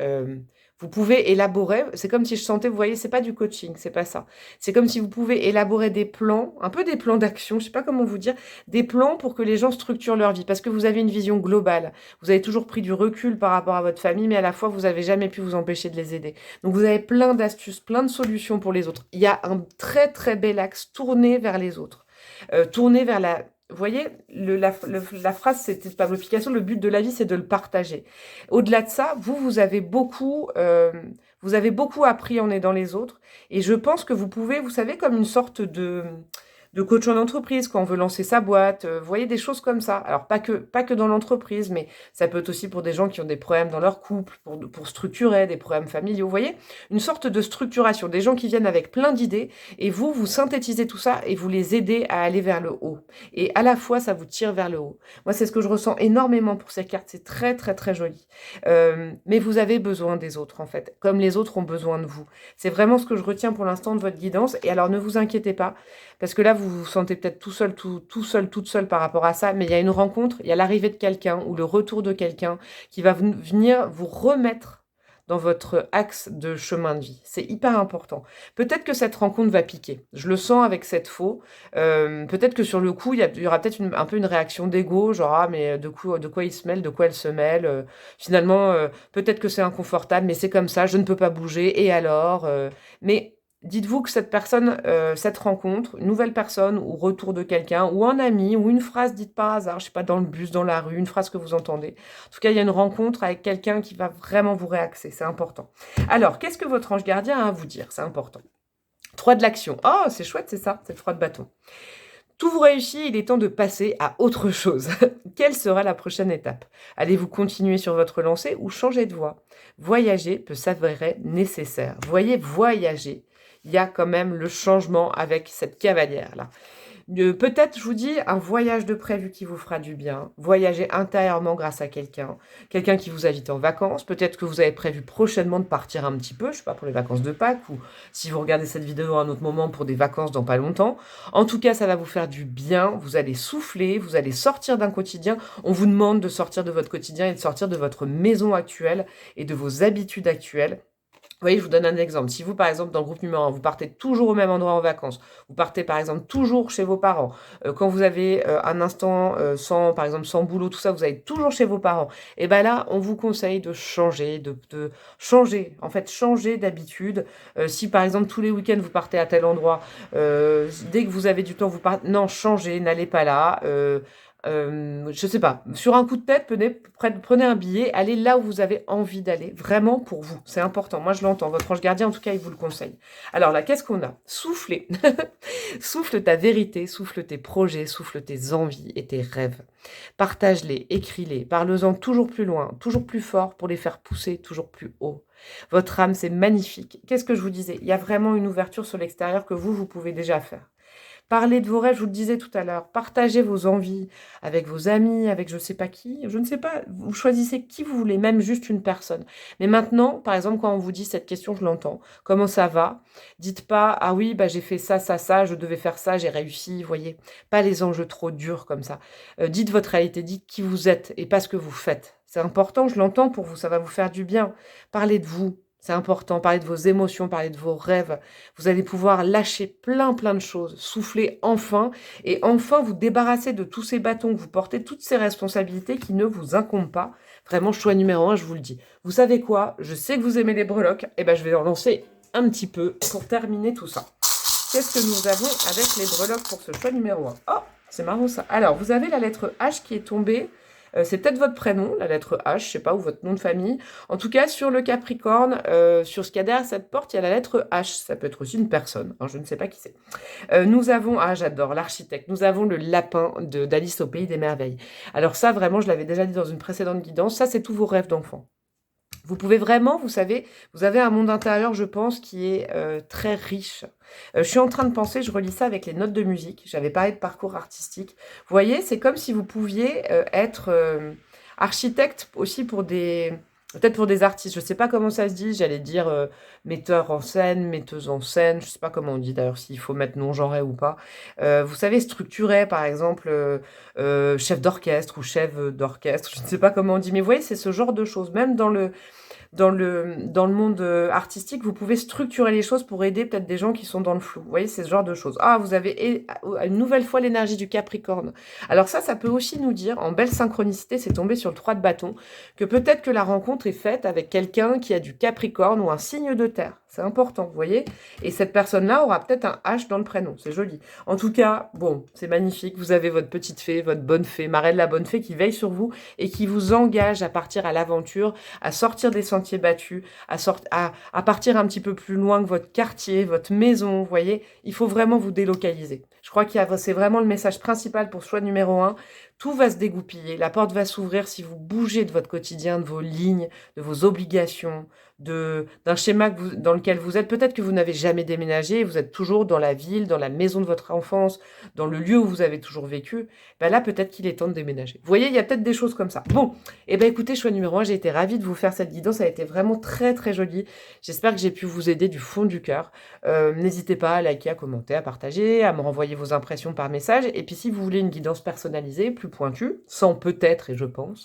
Speaker 1: vous pouvez élaborer, c'est comme si je sentais, vous voyez, c'est pas du coaching, c'est pas ça. C'est comme si vous pouvez élaborer des plans, un peu des plans d'action, je sais pas comment vous dire, des plans pour que les gens structurent leur vie, parce que vous avez une vision globale. Vous avez toujours pris du recul par rapport à votre famille, mais à la fois, vous avez jamais pu vous empêcher de les aider. Donc, vous avez plein d'astuces, plein de solutions pour les autres. Il y a un très, très bel axe tourné vers les autres. Tourné vers la... Vous voyez, la phrase, c'était Pablo Picasso, le but de la vie, c'est de le partager. Au-delà de ça, vous avez beaucoup appris en aidant les autres. Et je pense que vous pouvez, vous savez, comme une sorte de coach en entreprise, quand on veut lancer sa boîte, vous voyez, des choses comme ça. Alors, pas que dans l'entreprise, mais ça peut être aussi pour des gens qui ont des problèmes dans leur couple, pour structurer, des problèmes familiaux, vous voyez, une sorte de structuration, des gens qui viennent avec plein d'idées, et vous synthétisez tout ça, et vous les aidez à aller vers le haut. Et à la fois, ça vous tire vers le haut. Moi, c'est ce que je ressens énormément pour ces cartes, c'est très, très, très joli. Mais vous avez besoin des autres, en fait, comme les autres ont besoin de vous. C'est vraiment ce que je retiens pour l'instant de votre guidance, et alors ne vous inquiétez pas, parce que là, vous vous sentez peut-être tout seul, tout seul, toute seule par rapport à ça, mais il y a une rencontre, il y a l'arrivée de quelqu'un ou le retour de quelqu'un qui va venir vous remettre dans votre axe de chemin de vie. C'est hyper important. Peut-être que cette rencontre va piquer. Je le sens avec cette faux. Peut-être que sur le coup, il y aura peut-être un peu une réaction d'ego, genre, ah, mais de quoi il se mêle, de quoi elle se mêle. Finalement, peut-être que c'est inconfortable, mais c'est comme ça, je ne peux pas bouger, et alors mais dites-vous que cette personne, cette rencontre, une nouvelle personne ou retour de quelqu'un ou un ami ou une phrase dite par hasard, je sais pas, dans le bus, dans la rue, une phrase que vous entendez. En tout cas, il y a une rencontre avec quelqu'un qui va vraiment vous réaxer, c'est important. Alors, qu'est-ce que votre ange gardien a à vous dire? C'est important. 3 de l'action. Oh, c'est chouette, c'est ça, c'est le 3 de bâton. Tout vous réussit, il est temps de passer à autre chose. Quelle sera la prochaine étape? Allez-vous continuer sur votre lancée ou changer de voie? Voyager peut s'avérer nécessaire. Voyez, voyager, il y a quand même le changement avec cette cavalière-là. Peut-être, je vous dis, un voyage de prévu qui vous fera du bien. Voyager intérieurement grâce à quelqu'un. Quelqu'un qui vous invite en vacances. Peut-être que vous avez prévu prochainement de partir un petit peu, je sais pas, pour les vacances de Pâques, ou si vous regardez cette vidéo à un autre moment pour des vacances dans pas longtemps. En tout cas, ça va vous faire du bien. Vous allez souffler, vous allez sortir d'un quotidien. On vous demande de sortir de votre quotidien et de sortir de votre maison actuelle et de vos habitudes actuelles. Vous voyez, je vous donne un exemple. Si vous, par exemple, dans le groupe numéro 1, vous partez toujours au même endroit en vacances, vous partez, par exemple, toujours chez vos parents, quand vous avez un instant sans, par exemple, sans boulot, tout ça, vous allez toujours chez vos parents, et bien là, on vous conseille de changer, de changer, en fait, changer d'habitude. Si, par exemple, tous les week-ends, vous partez à tel endroit, dès que vous avez du temps, vous partez... Non, changez, n'allez pas là. Je sais pas, sur un coup de tête, prenez un billet, allez là où vous avez envie d'aller, vraiment pour vous, c'est important, moi je l'entends, votre ange gardien en tout cas il vous le conseille. Alors là, qu'est-ce qu'on a? Soufflez, souffle ta vérité, souffle tes projets, souffle tes envies et tes rêves. Partage-les, écris-les, parle-en toujours plus loin, toujours plus fort pour les faire pousser toujours plus haut. Votre âme, c'est magnifique. Qu'est-ce que je vous disais? Il y a vraiment une ouverture sur l'extérieur que vous pouvez déjà faire. Parlez de vos rêves, je vous le disais tout à l'heure. Partagez vos envies avec vos amis, avec je ne sais pas qui. Je ne sais pas, vous choisissez qui vous voulez, même juste une personne. Mais maintenant, par exemple, quand on vous dit cette question, je l'entends. Comment ça va? Dites pas, ah oui, bah, j'ai fait ça, ça, ça, je devais faire ça, j'ai réussi, voyez. Pas les enjeux trop durs comme ça. Dites votre réalité, dites qui vous êtes et pas ce que vous faites. C'est important, je l'entends pour vous, ça va vous faire du bien. Parlez de vous. C'est important, parlez de vos émotions, parlez de vos rêves. Vous allez pouvoir lâcher plein de choses, souffler enfin, et enfin vous débarrasser de tous ces bâtons que vous portez, toutes ces responsabilités qui ne vous incombent pas. Vraiment, choix numéro 1, je vous le dis. Vous savez quoi? Je sais que vous aimez les breloques, et ben je vais en lancer un petit peu pour terminer tout ça. Qu'est-ce que nous avons avec les breloques pour ce choix numéro 1? Oh, c'est marrant ça. Alors, vous avez la lettre H qui est tombée. C'est peut-être votre prénom, la lettre H, je sais pas, ou votre nom de famille. En tout cas, sur le Capricorne, sur ce qu'il y a derrière cette porte, il y a la lettre H. Ça peut être aussi une personne, hein, je ne sais pas qui c'est. Nous avons, ah j'adore, l'architecte. Nous avons le lapin d'Alice au Pays des Merveilles. Alors ça, vraiment, je l'avais déjà dit dans une précédente guidance, ça c'est tous vos rêves d'enfant. Vous pouvez vraiment, vous savez, vous avez un monde intérieur, je pense, qui est très riche. Je suis en train de penser, je relis ça avec les notes de musique. J'avais parlé de parcours artistique. Vous voyez, c'est comme si vous pouviez être architecte aussi pour des... Peut-être pour des artistes, je ne sais pas comment ça se dit, j'allais dire metteur en scène, metteuse en scène, je ne sais pas comment on dit d'ailleurs, s'il faut mettre non-genré ou pas. Vous savez, structuré, par exemple, chef d'orchestre ou chef d'orchestre, je ne sais pas comment on dit, mais vous voyez, c'est ce genre de choses. Même dans le monde artistique, vous pouvez structurer les choses pour aider peut-être des gens qui sont dans le flou. Vous voyez, c'est ce genre de choses. Ah, vous avez une nouvelle fois l'énergie du Capricorne. Alors ça peut aussi nous dire, en belle synchronicité, c'est tombé sur le 3 de bâton, que peut-être que la rencontre est faite avec quelqu'un qui a du Capricorne ou un signe de terre. C'est important, vous voyez. Et cette personne-là aura peut-être un H dans le prénom. C'est joli. En tout cas, bon, c'est magnifique. Vous avez votre petite fée, votre bonne fée, Marelle la bonne fée qui veille sur vous et qui vous engage à partir à l'aventure, à sortir des sentiers battus, à partir un petit peu plus loin que votre quartier, votre maison, vous voyez. Il faut vraiment vous délocaliser. Je crois c'est vraiment le message principal pour choix numéro 1. Tout va se dégoupiller, la porte va s'ouvrir si vous bougez de votre quotidien, de vos lignes, de vos obligations, d'un schéma dans lequel vous êtes. Peut-être que vous n'avez jamais déménagé, vous êtes toujours dans la ville, dans la maison de votre enfance, dans le lieu où vous avez toujours vécu. Ben là, peut-être qu'il est temps de déménager. Vous voyez, il y a peut-être des choses comme ça. Bon, et ben écoutez, choix numéro 1, j'ai été ravie de vous faire cette guidance, elle a été vraiment très très jolie. J'espère que j'ai pu vous aider du fond du cœur. N'hésitez pas à liker, à commenter, à partager, à me renvoyer vos impressions par message. Et puis si vous voulez une guidance personnalisée, plus pointue, sans peut-être et je pense,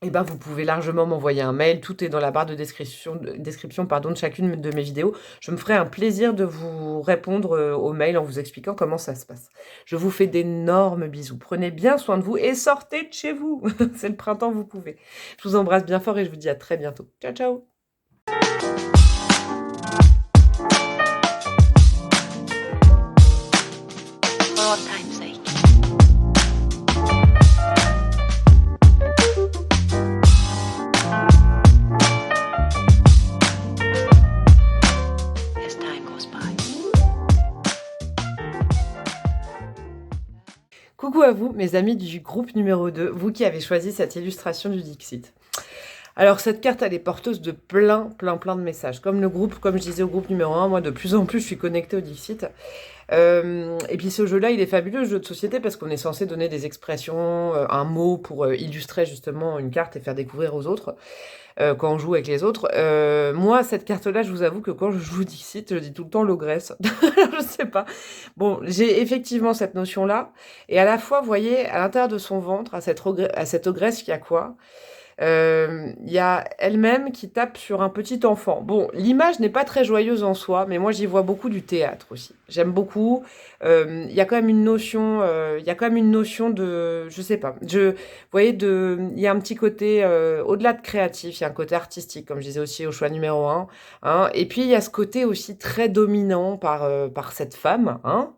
Speaker 1: et ben vous pouvez largement m'envoyer un mail. Tout est dans la barre de description pardon, de chacune de mes vidéos. Je me ferai un plaisir de vous répondre au mail en vous expliquant comment ça se passe. Je vous fais d'énormes bisous. Prenez bien soin de vous et sortez de chez vous. C'est le printemps, vous pouvez. Je vous embrasse bien fort et je vous dis à très bientôt. Ciao, ciao.
Speaker 2: For all time's sake. As time goes by.
Speaker 1: Coucou à vous, mes amis du groupe numéro 2, vous qui avez choisi cette illustration du Dixit. Alors cette carte, elle est porteuse de plein de messages. Comme le groupe, comme je disais au groupe numéro 1, moi de plus en plus je suis connectée au Dixit. Et puis ce jeu-là, il est fabuleux, le jeu de société, parce qu'on est censé donner des expressions, un mot pour illustrer justement une carte et faire découvrir aux autres. Quand on joue avec les autres. Moi, cette carte-là, je vous avoue que quand je joue Dixit, je dis tout le temps l'ogresse. Je sais pas. Bon, j'ai effectivement cette notion-là. Et à la fois, vous voyez, à l'intérieur de son ventre, à cette ogresse, il y a quoi ? Il y a elle-même qui tape sur un petit enfant. Bon, l'image n'est pas très joyeuse en soi, mais moi j'y vois beaucoup du théâtre aussi. J'aime beaucoup. Il y a quand même une notion, de, je sais pas. Vous voyez, il y a un petit côté au-delà de créatif, il y a un côté artistique, comme je disais aussi au choix numéro 1. Hein, et puis il y a ce côté aussi très dominant par cette femme. Hein,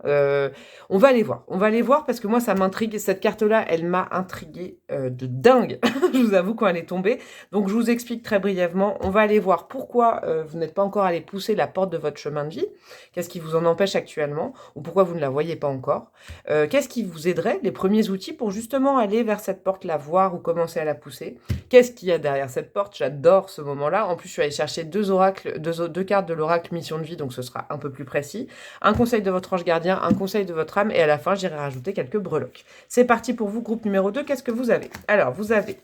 Speaker 1: on va aller voir. On va aller voir parce que moi ça m'intrigue. Cette carte-là, elle m'a intriguée de dingue. Je vous avoue quand elle est tombée. Donc je vous explique très brièvement. On va aller voir pourquoi vous n'êtes pas encore allé pousser la porte de votre chemin de vie. Qu'est-ce qui vous en empêche actuellement ou pourquoi vous ne la voyez pas encore. Qu'est-ce qui vous aiderait, les premiers outils pour justement aller vers cette porte, la voir ou commencer à la pousser. Qu'est-ce qu'il y a derrière cette porte? J'adore ce moment-là. En plus, je suis allée chercher deux cartes de l'oracle mission de vie, donc ce sera un peu plus précis. Un conseil de votre ange gardien, un conseil de votre âme et à la fin, j'irai rajouter quelques breloques. C'est parti pour vous, groupe numéro 2. Qu'est-ce que vous avez? Alors, vous avez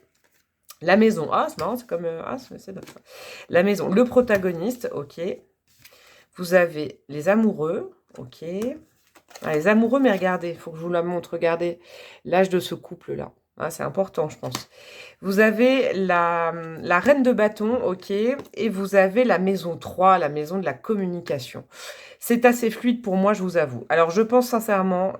Speaker 1: la maison. Ah, c'est marrant, c'est comme... c'est notre... La maison, le protagoniste, ok. Vous avez les amoureux, ok. Ah, les amoureux, mais regardez, il faut que je vous la montre, regardez l'âge de ce couple-là. Ah, c'est important, je pense. Vous avez la reine de bâton, ok, et vous avez la maison 3, la maison de la communication. C'est assez fluide pour moi, je vous avoue. Alors, je pense sincèrement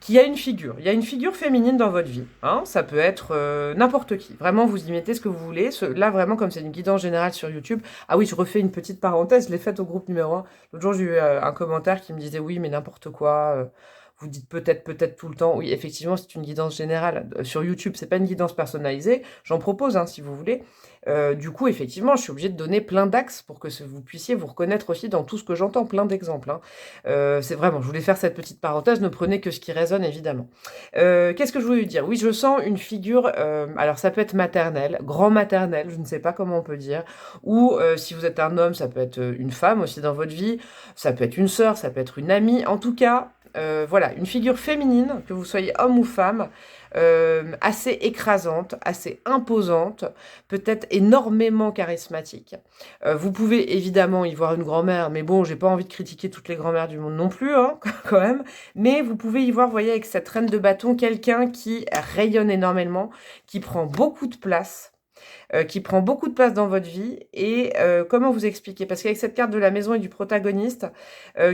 Speaker 1: qu'il y a une figure. Il y a une figure féminine dans votre vie. Hein, ça peut être n'importe qui. Vraiment, vous y mettez ce que vous voulez. Là, vraiment, comme c'est une guidance générale sur YouTube. Ah oui, je refais une petite parenthèse. Je l'ai faite au groupe numéro 1. L'autre jour, j'ai eu un commentaire qui me disait « Oui, mais n'importe quoi. Vous dites peut-être tout le temps. » Oui, effectivement, c'est une guidance générale. Sur YouTube, c'est pas une guidance personnalisée. J'en propose, hein, si vous voulez. Du coup, effectivement, je suis obligée de donner plein d'axes pour que vous puissiez vous reconnaître aussi dans tout ce que j'entends, plein d'exemples. Hein. C'est vraiment, je voulais faire cette petite parenthèse, ne prenez que ce qui résonne, évidemment. Qu'est-ce que je voulais dire? Oui, je sens une figure, alors ça peut être maternelle, grand maternelle, je ne sais pas comment on peut dire, ou si vous êtes un homme, ça peut être une femme aussi dans votre vie, ça peut être une sœur, ça peut être une amie, en tout cas... voilà, une figure féminine, que vous soyez homme ou femme, assez écrasante, assez imposante, peut-être énormément charismatique. Vous pouvez évidemment y voir une grand-mère, mais bon, j'ai pas envie de critiquer toutes les grand-mères du monde non plus, hein, quand même. Mais vous pouvez y voir, vous voyez, avec cette reine de bâton, quelqu'un qui rayonne énormément, qui prend beaucoup de place, dans votre vie. Et comment vous expliquer? Parce qu'avec cette carte de la maison et du protagoniste,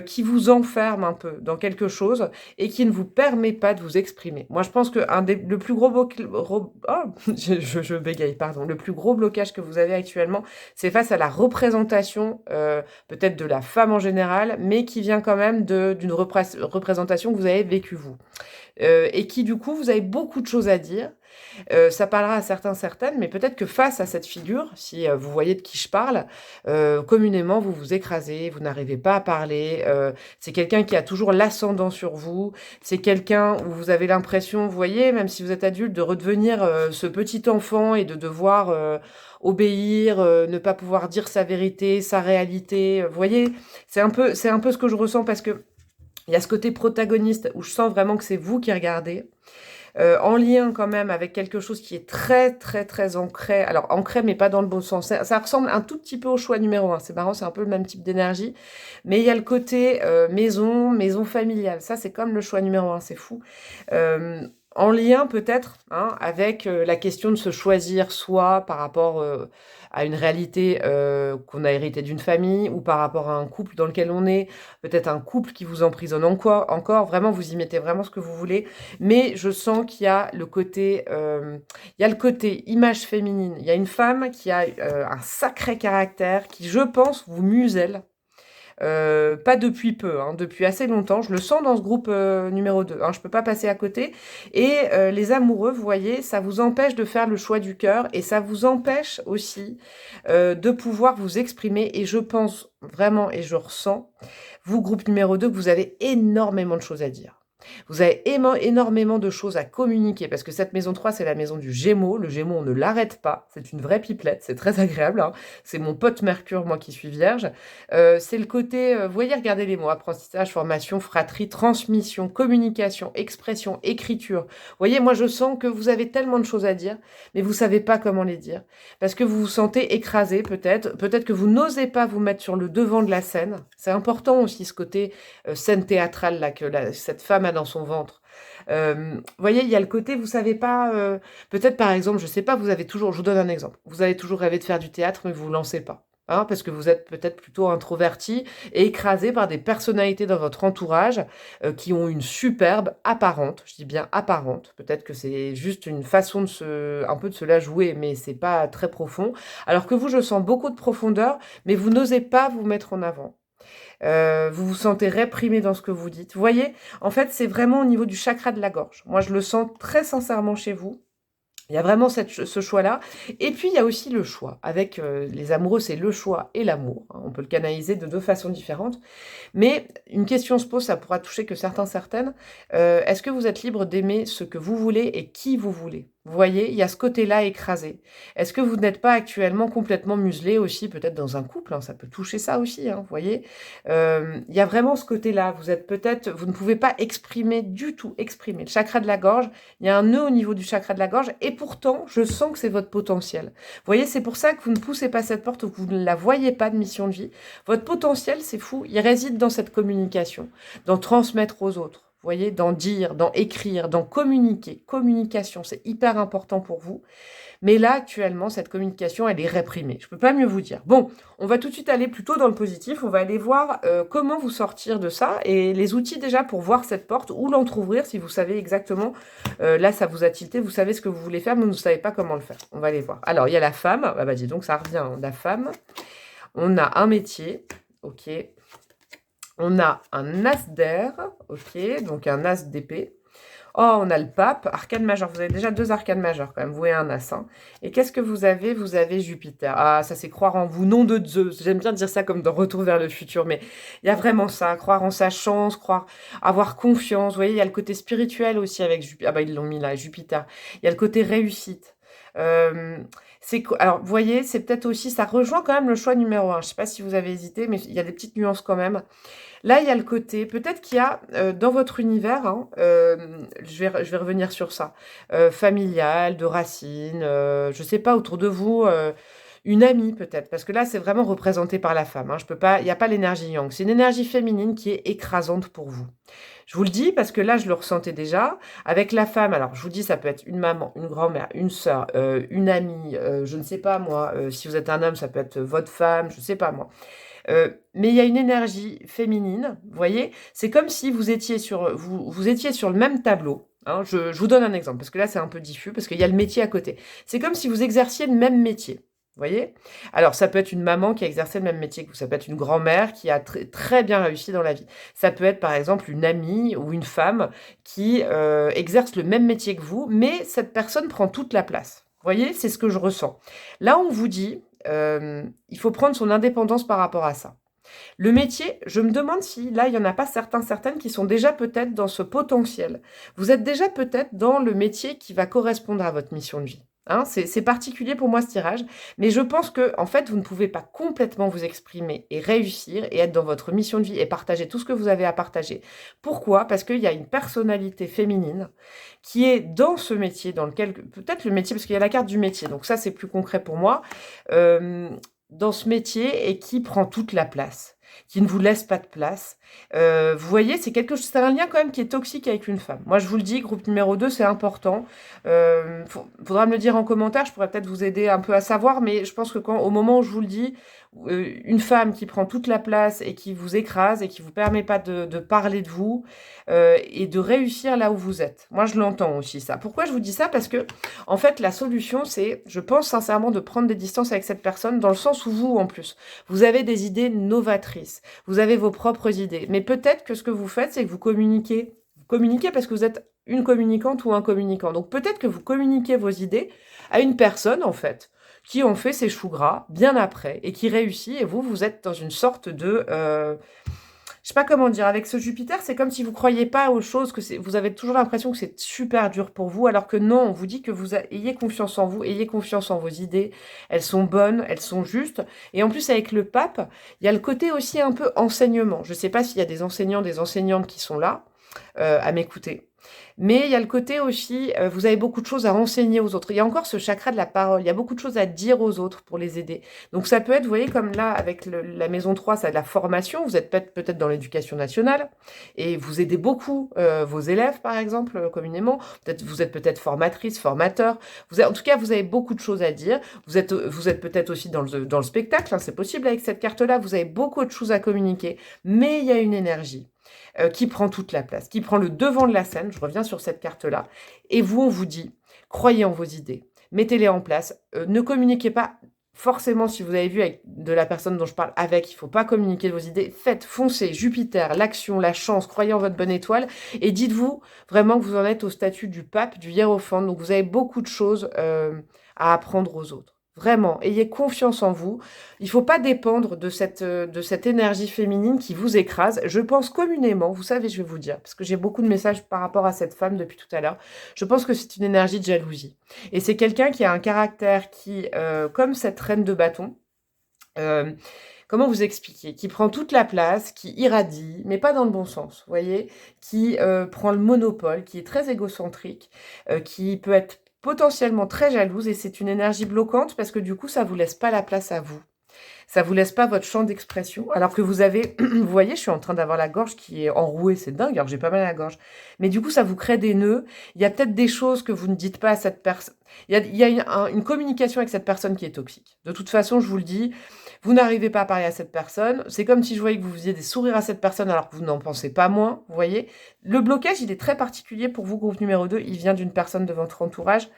Speaker 1: qui vous enferme un peu dans quelque chose et qui ne vous permet pas de vous exprimer. Moi, je pense que le plus gros je bégaye, pardon. Le plus gros blocage que vous avez actuellement, c'est face à la représentation, peut-être de la femme en général, mais qui vient quand même d'une représentation que vous avez vécue vous. Et qui, du coup, vous avez beaucoup de choses à dire, Ça parlera à certains, certaines, mais peut-être que face à cette figure, si vous voyez de qui je parle, communément, vous vous écrasez, vous n'arrivez pas à parler. C'est quelqu'un qui a toujours l'ascendant sur vous. C'est quelqu'un où vous avez l'impression, vous voyez, même si vous êtes adulte, de redevenir ce petit enfant et de devoir obéir, ne pas pouvoir dire sa vérité, sa réalité. Vous voyez, c'est un peu ce que je ressens parce que il y a ce côté protagoniste où je sens vraiment que c'est vous qui regardez. En lien quand même avec quelque chose qui est très très très ancré, alors ancré mais pas dans le bon sens, ça ressemble un tout petit peu au choix numéro 1, c'est marrant, c'est un peu le même type d'énergie, mais il y a le côté maison familiale, ça c'est comme le choix numéro 1, c'est fou. En lien peut-être avec la question de se choisir soi par rapport à une réalité qu'on a héritée d'une famille ou par rapport à un couple dans lequel on est, peut-être un couple qui vous emprisonne encore, vraiment vous y mettez vraiment ce que vous voulez, mais je sens qu'il y a le côté, image féminine. Il y a une femme qui a un sacré caractère, qui je pense vous muselle. Pas depuis peu, depuis assez longtemps. Je le sens dans ce groupe numéro 2. Je peux pas passer à côté. Et les amoureux, vous voyez, ça vous empêche de faire le choix du cœur et ça vous empêche aussi de pouvoir vous exprimer. Et je pense vraiment et je ressens, vous, groupe numéro 2, que vous avez énormément de choses à dire. Vous avez énormément de choses à communiquer parce que cette maison 3, c'est la maison du Gémeaux. Le Gémeaux, on ne l'arrête pas. C'est une vraie pipelette. C'est très agréable. C'est mon pote Mercure, moi qui suis vierge. C'est le côté, vous voyez, regardez les mots, apprentissage, formation, fratrie, transmission, communication, expression, écriture. Vous voyez, moi, je sens que vous avez tellement de choses à dire, mais vous savez pas comment les dire. Parce que vous vous sentez écrasé, peut-être. Peut-être que vous n'osez pas vous mettre sur le devant de la scène. C'est important aussi, ce côté scène théâtrale, là, que cette femme a dans son ventre. Vous voyez, il y a le côté, vous savez pas, peut-être par exemple, je sais pas, je vous donne un exemple. Vous avez toujours rêvé de faire du théâtre, mais vous vous lancez pas. Parce que vous êtes peut-être plutôt introverti et écrasé par des personnalités dans votre entourage qui ont une superbe apparente, je dis bien apparente, peut-être que c'est juste une façon un peu de se la jouer, mais c'est pas très profond, alors que vous, je sens beaucoup de profondeur, mais vous n'osez pas vous mettre en avant. Vous vous sentez réprimé dans ce que vous dites. Vous voyez, en fait, c'est vraiment au niveau du chakra de la gorge. Moi, je le sens très sincèrement chez vous. Il y a vraiment ce choix-là. Et puis, il y a aussi le choix. Avec les amoureux, c'est le choix et l'amour. On peut le canaliser de deux façons différentes. Mais une question se pose, ça pourra toucher que certaines. Est-ce que vous êtes libre d'aimer ce que vous voulez et qui vous voulez? Vous voyez, il y a ce côté-là écrasé. Est-ce que vous n'êtes pas actuellement complètement muselé aussi, peut-être dans un couple, ça peut toucher ça aussi, vous voyez. Il y a vraiment ce côté-là. Vous ne pouvez pas exprimer du tout, exprimer. Le chakra de la gorge, il y a un nœud au niveau du chakra de la gorge, et pourtant, je sens que c'est votre potentiel. Vous voyez, c'est pour ça que vous ne poussez pas cette porte ou que vous ne la voyez pas de mission de vie. Votre potentiel, c'est fou, il réside dans cette communication, dans transmettre aux autres. Vous voyez, dans dire, dans écrire, dans communiquer. Communication, c'est hyper important pour vous. Mais là, actuellement, cette communication, elle est réprimée. Je ne peux pas mieux vous dire. Bon, on va tout de suite aller plutôt dans le positif. On va aller voir comment vous sortir de ça et les outils déjà pour voir cette porte ou l'entrouvrir si vous savez exactement. Là, ça vous a tilté, vous savez ce que vous voulez faire, mais vous ne savez pas comment le faire. On va aller voir. Alors, il y a la femme. Bah dis donc, ça revient. La femme. On a un métier. Ok. On a un as d'air, ok, donc un as d'épée. Oh, on a le pape, arcane majeur. Vous avez déjà 2 arcanes majeures quand même, vous et un as. Et qu'est-ce que vous avez? Vous avez Jupiter. Ah, ça c'est croire en vous, nom de Zeus. J'aime bien dire ça comme dans Retour vers le futur, mais il y a vraiment ça, croire en sa chance, avoir confiance. Vous voyez, il y a le côté spirituel aussi avec Jupiter. Ah bah ils l'ont mis là, Jupiter. Il y a le côté réussite. Alors, vous voyez, c'est peut-être aussi, ça rejoint quand même le choix numéro 1. Je ne sais pas si vous avez hésité, mais il y a des petites nuances quand même. Là, il y a le côté, peut-être qu'il y a dans votre univers, je vais revenir sur ça, familial, de racines, je ne sais pas, autour de vous, une amie peut-être, parce que là, c'est vraiment représenté par la femme. Je peux pas, il n'y a pas l'énergie yang, c'est une énergie féminine qui est écrasante pour vous. Je vous le dis parce que là, je le ressentais déjà. Avec la femme, alors je vous dis, ça peut être une maman, une grand-mère, une sœur, une amie, je ne sais pas moi. Si vous êtes un homme, ça peut être votre femme, je ne sais pas moi. Mais il y a une énergie féminine, vous voyez. C'est comme si vous étiez sur le même tableau. Je vous donne un exemple, parce que là, c'est un peu diffus, parce qu'il y a le métier à côté. C'est comme si vous exerciez le même métier. Vous voyez? Alors, ça peut être une maman qui a exercé le même métier que vous, ça peut être une grand-mère qui a très bien réussi dans la vie. Ça peut être, par exemple, une amie ou une femme qui exerce le même métier que vous, mais cette personne prend toute la place. Vous voyez? C'est ce que je ressens. Là, on vous dit, il faut prendre son indépendance par rapport à ça. Le métier, je me demande si là, il y en a pas certains, certaines qui sont déjà peut-être dans ce potentiel. Vous êtes déjà peut-être dans le métier qui va correspondre à votre mission de vie. Hein, c'est particulier pour moi ce tirage, mais je pense que en fait, vous ne pouvez pas complètement vous exprimer et réussir et être dans votre mission de vie et partager tout ce que vous avez à partager. Pourquoi? Parce qu'il y a une personnalité féminine qui est dans ce métier, dans lequel peut-être le métier, parce qu'il y a la carte du métier, donc ça c'est plus concret pour moi. Euh, Dans ce métier et qui prend toute la place, qui ne vous laisse pas de place. Vous voyez, c'est un lien quand même qui est toxique avec une femme. Moi, je vous le dis, groupe numéro 2, c'est important. Faudra me le dire en commentaire, je pourrais peut-être vous aider un peu à savoir, mais je pense que au moment où je vous le dis, une femme qui prend toute la place et qui vous écrase et qui vous permet pas de parler de vous et de réussir là où vous êtes. Moi, je l'entends aussi ça. Pourquoi je vous dis ça? Parce que en fait, la solution, c'est, je pense sincèrement, de prendre des distances avec cette personne, dans le sens où vous, en plus, vous avez des idées novatrices, vous avez vos propres idées. Mais peut-être que ce que vous faites, c'est que vous communiquez. Vous communiquez parce que vous êtes une communicante ou un communicant. Donc peut-être que vous communiquez vos idées à une personne, en fait, qui ont fait ses choux gras bien après et qui réussit. Et vous, vous êtes dans une sorte de... je sais pas comment dire, avec ce Jupiter, c'est comme si vous croyez pas aux choses, vous avez toujours l'impression que c'est super dur pour vous, alors que non, on vous dit que ayez confiance en vous, ayez confiance en vos idées, elles sont bonnes, elles sont justes, et en plus avec le pape, il y a le côté aussi un peu enseignement. Je sais pas s'il y a des enseignants, des enseignantes qui sont là, à m'écouter. Mais il y a le côté aussi, vous avez beaucoup de choses à enseigner aux autres. Il y a encore ce chakra de la parole, il y a beaucoup de choses à dire aux autres pour les aider. Donc ça peut être, vous voyez, comme là, avec la maison 3, ça a de la formation, vous êtes peut-être dans l'éducation nationale, et vous aidez beaucoup vos élèves, par exemple, communément. Vous êtes peut-être formatrice, formateur. En tout cas, vous avez beaucoup de choses à dire. Vous êtes peut-être aussi dans le spectacle, hein, c'est possible avec cette carte-là, vous avez beaucoup de choses à communiquer, mais il y a une énergie qui prend toute la place, qui prend le devant de la scène, je reviens sur cette carte-là, et vous, on vous dit, croyez en vos idées, mettez-les en place, ne communiquez pas forcément, si vous avez vu avec de la personne dont je parle avec, il ne faut pas communiquer vos idées, faites, foncez, Jupiter, l'action, la chance, croyez en votre bonne étoile, et dites-vous vraiment que vous en êtes au statut du pape, du hiérophante, donc vous avez beaucoup de choses à apprendre aux autres. Vraiment, ayez confiance en vous. Il ne faut pas dépendre de cette énergie féminine qui vous écrase. Je pense communément, vous savez, je vais vous dire, parce que j'ai beaucoup de messages par rapport à cette femme depuis tout à l'heure, je pense que c'est une énergie de jalousie. Et c'est quelqu'un qui a un caractère qui, comme cette reine de bâton, comment vous expliquer? Qui prend toute la place, qui irradie, mais pas dans le bon sens, vous voyez? Qui prend le monopole, qui est très égocentrique, qui peut être potentiellement très jalouse, et c'est une énergie bloquante parce que du coup, ça vous laisse pas la place à vous. Ça vous laisse pas votre champ d'expression, alors que vous avez, vous voyez, je suis en train d'avoir la gorge qui est enrouée, c'est dingue, alors j'ai pas mal à la gorge. Mais du coup, ça vous crée des nœuds. Il y a peut-être des choses que vous ne dites pas à cette personne. Il y a une communication avec cette personne qui est toxique. De toute façon, je vous le dis, vous n'arrivez pas à parler à cette personne. C'est comme si je voyais que vous faisiez des sourires à cette personne alors que vous n'en pensez pas moins, vous voyez. Le blocage, il est très particulier pour vous, groupe numéro 2. Il vient d'une personne de votre entourage.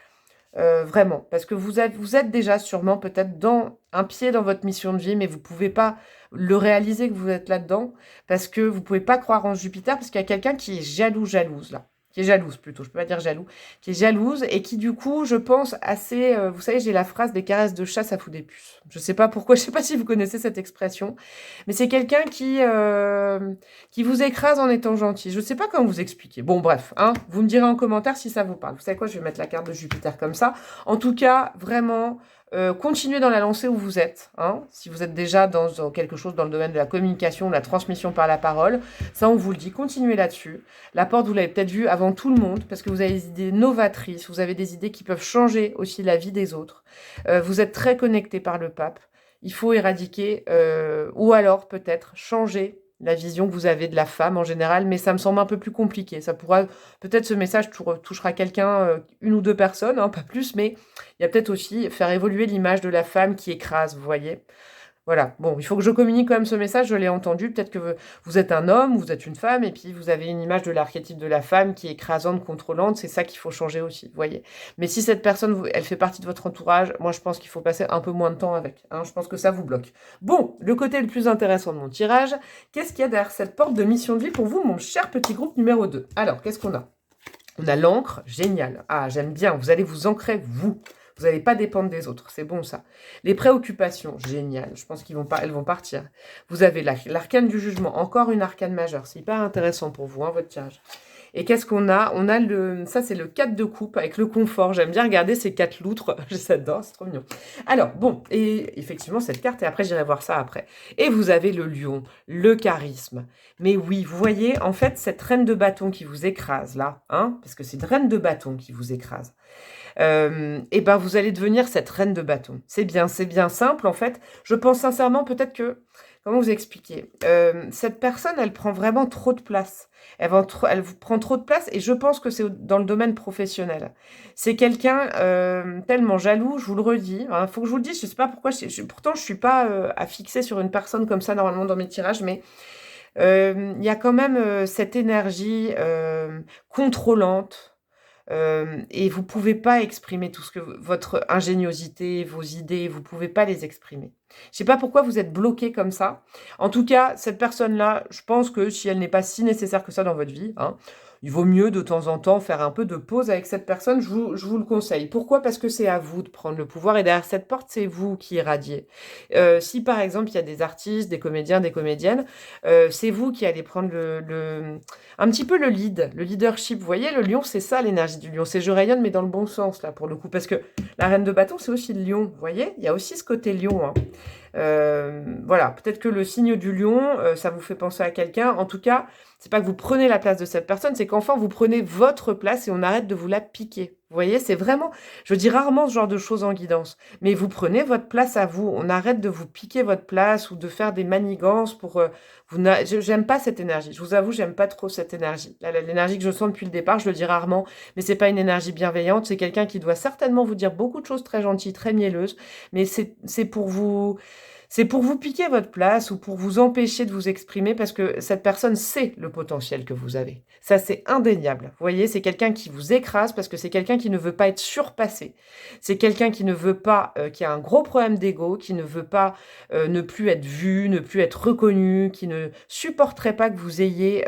Speaker 1: Vraiment, parce que vous êtes déjà sûrement peut-être dans un pied dans votre mission de vie, mais vous pouvez pas le réaliser que vous êtes là-dedans, parce que vous pouvez pas croire en Jupiter, parce qu'il y a quelqu'un qui est jalouse là, qui est jalouse plutôt, je peux pas dire jaloux, qui est jalouse et qui du coup, je pense assez, vous savez, j'ai la phrase des caresses de chat, ça fout des puces. Je sais pas pourquoi, je sais pas si vous connaissez cette expression, mais c'est quelqu'un qui vous écrase en étant gentil. Je sais pas comment vous expliquer. Bon, bref, hein, vous me direz en commentaire si ça vous parle. Vous savez quoi, je vais mettre la carte de Jupiter comme ça. En tout cas, vraiment, continuez dans la lancée où vous êtes. Hein, si vous êtes déjà dans quelque chose dans le domaine de la communication, de la transmission par la parole, ça, on vous le dit, continuez là-dessus. La porte, vous l'avez peut-être vue avant tout le monde, parce que vous avez des idées novatrices, vous avez des idées qui peuvent changer aussi la vie des autres. Vous êtes très connecté par le pape. Il faut éradiquer, ou alors peut-être changer la vision que vous avez de la femme en général, mais ça me semble un peu plus compliqué. Ça pourra, peut-être ce message touchera quelqu'un, une ou deux personnes, hein, pas plus, mais il y a peut-être aussi faire évoluer l'image de la femme qui écrase, vous voyez. Voilà, bon, il faut que je communique quand même ce message, je l'ai entendu, peut-être que vous êtes un homme, vous êtes une femme, et puis vous avez une image de l'archétype de la femme qui est écrasante, contrôlante, c'est ça qu'il faut changer aussi, vous voyez. Mais si cette personne, elle fait partie de votre entourage, moi je pense qu'il faut passer un peu moins de temps avec, hein, je pense que ça vous bloque. Bon, le côté le plus intéressant de mon tirage, qu'est-ce qu'il y a derrière cette porte de mission de vie pour vous, mon cher petit groupe numéro 2? Alors, qu'est-ce qu'on a? On a l'encre, génial. Ah, j'aime bien, vous allez vous ancrer, vous. Vous n'allez pas dépendre des autres, c'est bon ça. Les préoccupations, génial, je pense elles vont partir. Vous avez l'arcane du jugement, encore une arcane majeure, c'est hyper intéressant pour vous, hein, votre tirage. Et qu'est-ce qu'on a? On a ça c'est le 4 de coupe avec le confort. J'aime bien regarder ces 4 loutres, j'adore, c'est trop mignon. Alors, bon, et effectivement cette carte, et après j'irai voir ça après. Et vous avez le lion, le charisme. Mais oui, vous voyez, en fait, cette reine de bâton qui vous écrase là, hein, parce que c'est une reine de bâton qui vous écrase, et ben vous allez devenir cette reine de bâton. C'est bien simple en fait. Je pense sincèrement peut-être que, comment vous expliquer, cette personne, elle prend vraiment trop de place. Elle vous prend trop de place et je pense que c'est dans le domaine professionnel. C'est quelqu'un tellement jaloux, je vous le redis. Il faut que je vous le dise, je sais pas pourquoi, pourtant je suis pas à fixer sur une personne comme ça normalement dans mes tirages, mais il y a quand même cette énergie contrôlante. Et vous pouvez pas exprimer tout ce que votre ingéniosité, vos idées, vous pouvez pas les exprimer. Je sais pas pourquoi vous êtes bloqué comme ça. En tout cas, cette personne-là, je pense que si elle n'est pas si nécessaire que ça dans votre vie, hein, il vaut mieux de temps en temps faire un peu de pause avec cette personne, je vous le conseille. Pourquoi? Parce que c'est à vous de prendre le pouvoir et derrière cette porte, c'est vous qui irradiez. Si par exemple, il y a des artistes, des comédiens, des comédiennes, c'est vous qui allez prendre un petit peu le lead, le leadership. Vous voyez, le lion, c'est ça l'énergie du lion. C'est je rayonne, mais dans le bon sens, là, pour le coup. Parce que la reine de bâton, c'est aussi le lion. Vous voyez, il y a aussi ce côté lion, hein. Voilà, peut-être que le signe du lion, ça vous fait penser à quelqu'un. En tout cas, c'est pas que vous prenez la place de cette personne, c'est qu'enfin vous prenez votre place et on arrête de vous la piquer. Vous voyez, c'est vraiment, je dis rarement ce genre de choses en guidance, mais vous prenez votre place à vous. On arrête de vous piquer votre place ou de faire des manigances pour j'aime pas cette énergie. Je vous avoue, j'aime pas trop cette énergie. L'énergie que je sens depuis le départ, je le dis rarement, mais c'est pas une énergie bienveillante. C'est quelqu'un qui doit certainement vous dire beaucoup de choses très gentilles, très mielleuses, mais c'est pour vous. C'est pour vous piquer votre place ou pour vous empêcher de vous exprimer parce que cette personne sait le potentiel que vous avez. Ça, c'est indéniable. Vous voyez, c'est quelqu'un qui vous écrase parce que c'est quelqu'un qui ne veut pas être surpassé. C'est quelqu'un qui ne veut pas, qui a un gros problème d'ego, qui ne veut pas ne plus être vu, ne plus être reconnu, qui ne supporterait pas que vous ayez,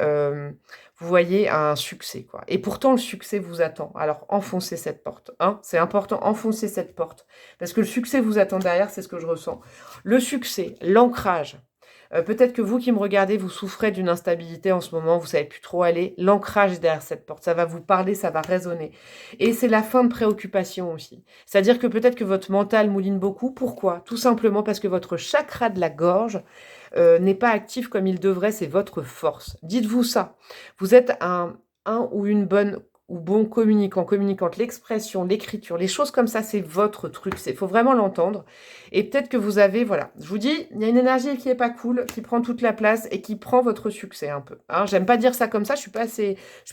Speaker 1: vous voyez, un succès, quoi. Et pourtant, le succès vous attend. Alors, enfoncez cette porte, hein. C'est important, enfoncez cette porte. Parce que le succès vous attend derrière, c'est ce que je ressens. Le succès, l'ancrage. Peut-être que vous qui me regardez, vous souffrez d'une instabilité en ce moment, vous savez plus trop où aller. L'ancrage est derrière cette porte, ça va vous parler, ça va résonner. Et c'est la fin de préoccupation aussi. C'est-à-dire que peut-être que votre mental mouline beaucoup. Pourquoi? Tout simplement parce que votre chakra de la gorge n'est pas actif comme il devrait, c'est votre force. Dites-vous ça. Vous êtes un ou une bonne ou bon communicante, l'expression, l'écriture, les choses comme ça, c'est votre truc. Il faut vraiment l'entendre. Et peut-être que vous avez, voilà, je vous dis, il y a une énergie qui est pas cool, qui prend toute la place et qui prend votre succès un peu. Hein, j'aime pas dire ça comme ça, je suis pas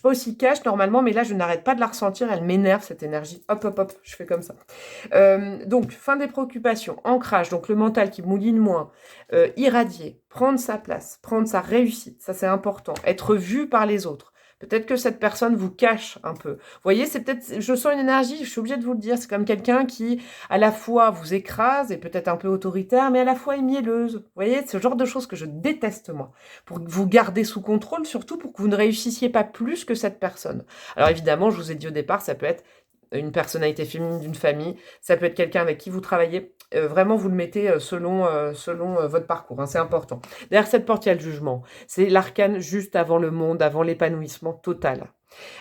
Speaker 1: aussi cash normalement, mais là, je n'arrête pas de la ressentir, elle m'énerve cette énergie. Hop, hop, hop, je fais comme ça. Donc, fin des préoccupations, ancrage, donc le mental qui mouline moins, irradier, prendre sa place, prendre sa réussite, ça c'est important, être vu par les autres. Peut-être que cette personne vous cache un peu. Vous voyez, c'est peut-être, je sens une énergie, je suis obligée de vous le dire, c'est comme quelqu'un qui, à la fois, vous écrase, et peut-être un peu autoritaire, mais à la fois est mielleuse. Vous voyez, c'est ce genre de choses que je déteste, moi. Pour vous garder sous contrôle, surtout pour que vous ne réussissiez pas plus que cette personne. Alors évidemment, je vous ai dit au départ, ça peut être une personnalité féminine d'une famille, ça peut être quelqu'un avec qui vous travaillez. Vraiment, vous le mettez selon votre parcours, hein, c'est important. Derrière cette porte, il y a le jugement. C'est l'arcane juste avant le monde, avant l'épanouissement total.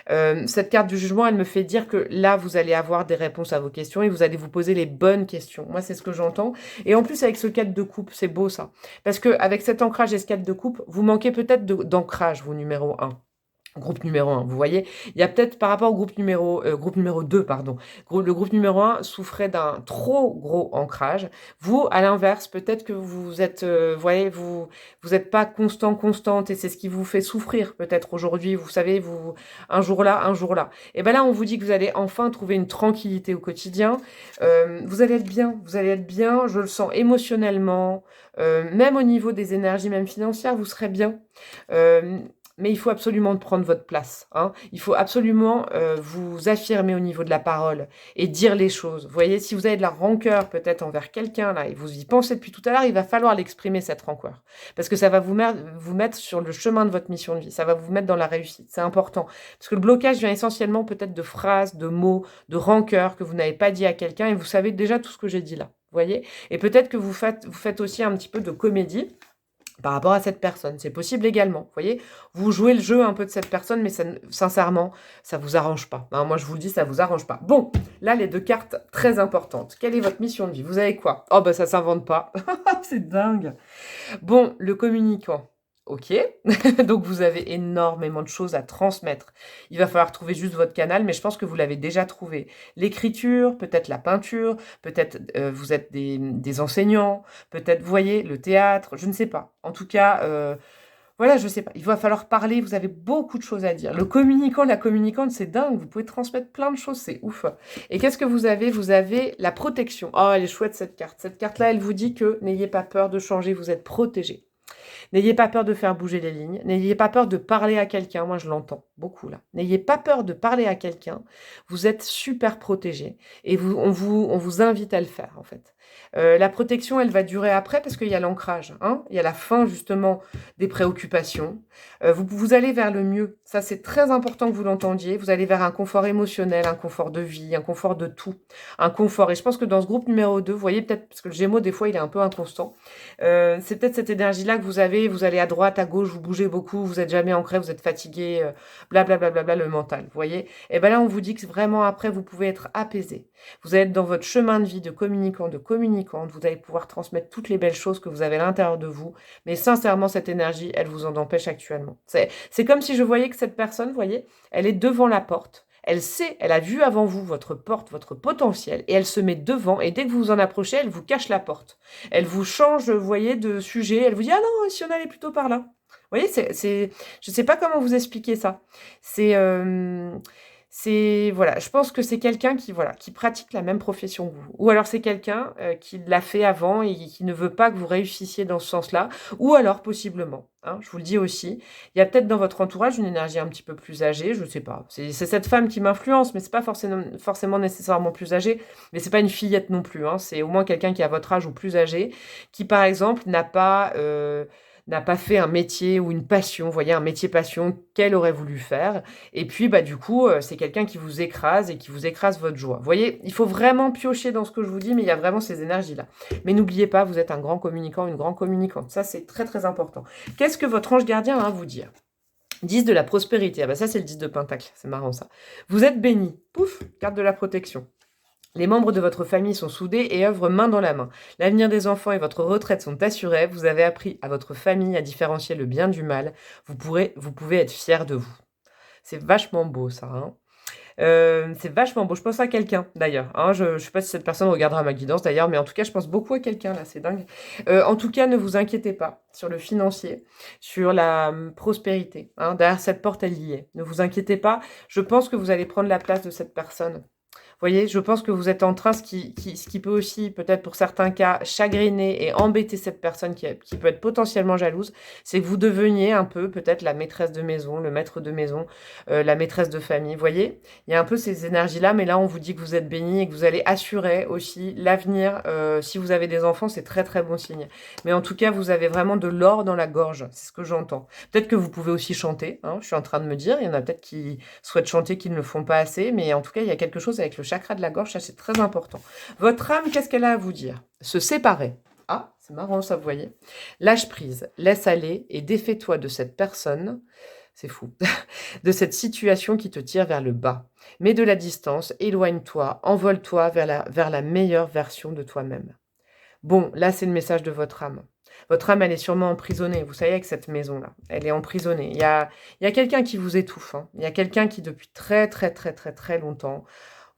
Speaker 1: Cette carte du jugement, elle me fait dire que là, vous allez avoir des réponses à vos questions et vous allez vous poser les bonnes questions. Moi, c'est ce que j'entends. Et en plus, avec ce 4 de coupe, c'est beau ça. Parce qu'avec cet ancrage et ce 4 de coupe, vous manquez peut-être d'ancrage, vous, numéro 1. Groupe numéro 1, vous voyez? Il y a peut-être par rapport au groupe numéro 2 pardon. Le groupe numéro 1 souffrait d'un trop gros ancrage. Vous, à l'inverse, peut-être que vous êtes, voyez, vous êtes pas constante et c'est ce qui vous fait souffrir peut-être aujourd'hui. Vous savez, vous un jour là, un jour là. Et ben là, on vous dit que vous allez enfin trouver une tranquillité au quotidien. Vous allez être bien, je le sens émotionnellement, même au niveau des énergies, même financières, vous serez bien. Hem Mais il faut absolument prendre votre place, hein. Il faut absolument, vous affirmer au niveau de la parole et dire les choses. Vous voyez, si vous avez de la rancœur peut-être envers quelqu'un là et vous y pensez depuis tout à l'heure, il va falloir l'exprimer cette rancœur. Parce que ça va vous mettre sur le chemin de votre mission de vie, ça va vous mettre dans la réussite, c'est important. Parce que le blocage vient essentiellement peut-être de phrases, de mots, de rancœur que vous n'avez pas dit à quelqu'un et vous savez déjà tout ce que j'ai dit là, vous voyez? Et peut-être que vous faites aussi un petit peu de comédie par rapport à cette personne. C'est possible également, vous voyez? Vous jouez le jeu un peu de cette personne, mais ça ne sincèrement, ça vous arrange pas, hein. Moi, je vous le dis, ça vous arrange pas. Bon, là, les 2 cartes très importantes. Quelle est votre mission de vie? Vous avez quoi? Oh, bah, ça s'invente pas. C'est dingue. Bon, le communicant. OK. Donc vous avez énormément de choses à transmettre. Il va falloir trouver juste votre canal, mais je pense que vous l'avez déjà trouvé. L'écriture, peut-être la peinture, peut-être, vous êtes des enseignants, peut-être, vous voyez, le théâtre, je ne sais pas. En tout cas, voilà, je sais pas. Il va falloir parler, vous avez beaucoup de choses à dire. Le communicant, la communicante, c'est dingue, vous pouvez transmettre plein de choses, c'est ouf. Et qu'est-ce que vous avez? Vous avez la protection. Oh, elle est chouette cette carte. Cette carte-là, elle vous dit que n'ayez pas peur de changer, vous êtes protégé. N'ayez pas peur de faire bouger les lignes. N'ayez pas peur de parler à quelqu'un. Moi, je l'entends beaucoup là. N'ayez pas peur de parler à quelqu'un. Vous êtes super protégé et on vous invite à le faire en fait. La protection, elle va durer après parce qu'il y a l'ancrage, hein. Il y a la fin justement des préoccupations. Vous allez vers le mieux. Ça, c'est très important que vous l'entendiez. Vous allez vers un confort émotionnel, un confort de vie, un confort de tout, un confort. Et je pense que dans ce groupe numéro 2, vous voyez peut-être, parce que le Gémeaux, des fois, il est un peu inconstant. C'est peut-être cette énergie-là que vous avez, vous allez à droite, à gauche, vous bougez beaucoup, vous êtes jamais ancré, vous êtes fatigué, blablabla, le mental, vous voyez? Et ben là, on vous dit que vraiment après, vous pouvez être apaisé. Vous allez être dans votre chemin de vie de communicant, de communicante, vous allez pouvoir transmettre toutes les belles choses que vous avez à l'intérieur de vous, mais sincèrement, cette énergie, elle vous en empêche actuellement. C'est comme si je voyais que cette personne, vous voyez, elle est devant la porte, elle sait, elle a vu avant vous votre porte, votre potentiel, et elle se met devant, et dès que vous vous en approchez, elle vous cache la porte. Elle vous change, vous voyez, de sujet. Elle vous dit: «Ah non, si on allait plutôt par là». Vous voyez, je sais pas comment vous expliquer ça. C'est, voilà, je pense que c'est quelqu'un qui, voilà, qui pratique la même profession que vous. Ou alors c'est quelqu'un, qui l'a fait avant et qui ne veut pas que vous réussissiez dans ce sens-là. Ou alors possiblement, hein, je vous le dis aussi, il y a peut-être dans votre entourage une énergie un petit peu plus âgée, je sais pas. C'est cette femme qui m'influence, mais c'est pas forcément nécessairement plus âgée, mais c'est pas une fillette non plus, hein. C'est au moins quelqu'un qui est à votre âge ou plus âgé, qui par exemple n'a pas fait un métier ou une passion, vous voyez, un métier passion qu'elle aurait voulu faire. Et puis, bah, du coup, c'est quelqu'un qui vous écrase et qui vous écrase votre joie. Vous voyez, il faut vraiment piocher dans ce que je vous dis, mais il y a vraiment ces énergies-là. Mais n'oubliez pas, vous êtes un grand communicant, une grande communicante. Ça, c'est très, très important. Qu'est-ce que votre ange gardien a à vous dire? 10 de la prospérité. Ah bah ça, c'est le 10 de Pentacle. C'est marrant, ça. Vous êtes béni. Pouf, carte de la protection. Les membres de votre famille sont soudés et œuvrent main dans la main. L'avenir des enfants et votre retraite sont assurés. Vous avez appris à votre famille à différencier le bien du mal. Vous pouvez être fiers de vous. C'est vachement beau, ça, hein. C'est vachement beau. Je pense à quelqu'un, d'ailleurs, hein. Je ne sais pas si cette personne regardera ma guidance, d'ailleurs, mais en tout cas, je pense beaucoup à quelqu'un, là. C'est dingue. En tout cas, ne vous inquiétez pas sur le financier, sur la prospérité, hein. Derrière cette porte, elle y est. Ne vous inquiétez pas. Je pense que vous allez prendre la place de cette personne. Vous voyez, je pense que vous êtes en train, ce qui peut aussi, peut-être pour certains cas, chagriner et embêter cette personne qui peut être potentiellement jalouse, c'est que vous deveniez un peu peut-être la maîtresse de maison, le maître de maison, la maîtresse de famille. Vous voyez, il y a un peu ces énergies-là, mais là, on vous dit que vous êtes béni et que vous allez assurer aussi l'avenir. Si vous avez des enfants, c'est très, très bon signe. Mais en tout cas, vous avez vraiment de l'or dans la gorge, c'est ce que j'entends. Peut-être que vous pouvez aussi chanter, hein, je suis en train de me dire, il y en a peut-être qui souhaitent chanter, qui ne le font pas assez, mais en tout cas, il y a quelque chose avec le chakra de la gorge, ça c'est très important. Votre âme, qu'est-ce qu'elle a à vous dire? Se séparer. Ah, c'est marrant ça, vous voyez. Lâche prise, laisse aller et défais-toi de cette personne, c'est fou, de cette situation qui te tire vers le bas. Mets de la distance, éloigne-toi, envole-toi vers la meilleure version de toi-même. Bon, là c'est le message de votre âme. Votre âme, elle est sûrement emprisonnée, vous savez, avec cette maison-là. Elle est emprisonnée. Il y a quelqu'un qui vous étouffe, hein. Il y a quelqu'un qui, depuis très, très, très, très, très longtemps,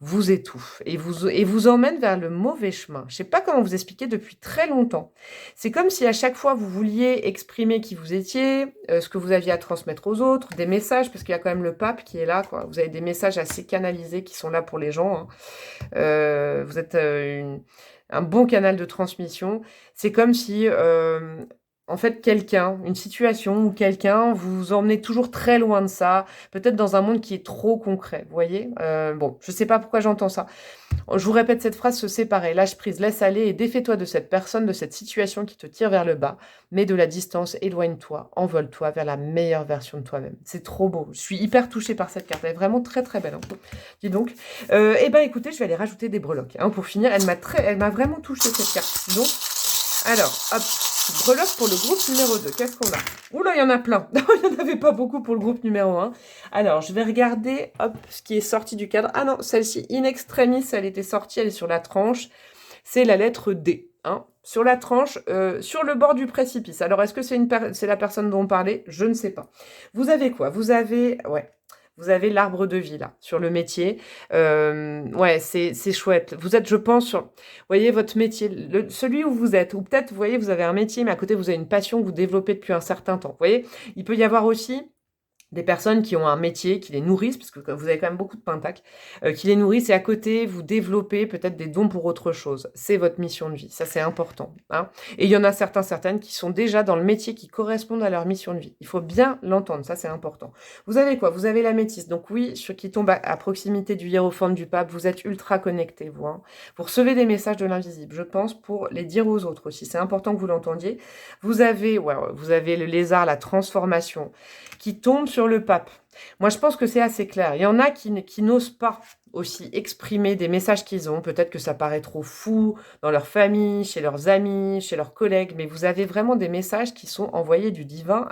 Speaker 1: vous étouffe et vous emmène vers le mauvais chemin. Je sais pas comment vous expliquer depuis très longtemps. C'est comme si à chaque fois vous vouliez exprimer qui vous étiez, ce que vous aviez à transmettre aux autres, des messages, parce qu'il y a quand même le pape qui est là, quoi. Vous avez des messages assez canalisés qui sont là pour les gens, hein. Vous êtes un bon canal de transmission. C'est comme si, en fait, quelqu'un, une situation ou quelqu'un, vous emmenez toujours très loin de ça, peut-être dans un monde qui est trop concret, vous voyez. Bon, je sais pas pourquoi j'entends ça. Je vous répète cette phrase, se séparer, lâche prise, laisse aller et défais-toi de cette personne, de cette situation qui te tire vers le bas. Mets de la distance, éloigne-toi, envole-toi vers la meilleure version de toi-même. C'est trop beau. Je suis hyper touchée par cette carte. Elle est vraiment très très belle, hein. Dis donc. Eh ben écoutez, je vais aller rajouter des breloques, hein, pour finir. Elle m'a vraiment touchée cette carte. Dis donc. Alors, hop. Breloque pour le groupe numéro 2. Qu'est-ce qu'on a? Oula, il y en a plein. Il n'y en avait pas beaucoup pour le groupe numéro 1. Alors, je vais regarder, hop, ce qui est sorti du cadre. Ah non, celle-ci, in extremis, elle était sortie, elle est sur la tranche. C'est la lettre D, hein. Sur la tranche, sur le bord du précipice. Alors, est-ce que c'est la personne dont on parlait? Je ne sais pas. Vous avez quoi? Vous avez, ouais. Vous avez l'arbre de vie, là, sur le métier. Ouais, c'est chouette. Vous êtes, je pense, sur... Vous voyez, votre métier, celui où vous êtes. Ou peut-être, vous voyez, vous avez un métier, mais à côté, vous avez une passion que vous développez depuis un certain temps. Vous voyez, il peut y avoir aussi des personnes qui ont un métier, qui les nourrissent, parce que vous avez quand même beaucoup de pentacles, qui les nourrissent, et à côté, vous développez peut-être des dons pour autre chose. C'est votre mission de vie, ça c'est important, hein. Et il y en a certaines qui sont déjà dans le métier qui correspondent à leur mission de vie. Il faut bien l'entendre, ça c'est important. Vous avez quoi? Vous avez la métisse, donc oui, ce qui tombe à proximité du hiérophante du pape, vous êtes ultra connecté, vous, hein. Vous recevez des messages de l'invisible, je pense, pour les dire aux autres aussi. C'est important que vous l'entendiez. Vous avez le lézard, la transformation, qui tombe sur le pape. Moi, je pense que c'est assez clair. Il y en a qui n'osent pas aussi exprimer des messages qu'ils ont. Peut-être que ça paraît trop fou dans leur famille, chez leurs amis, chez leurs collègues, mais vous avez vraiment des messages qui sont envoyés du divin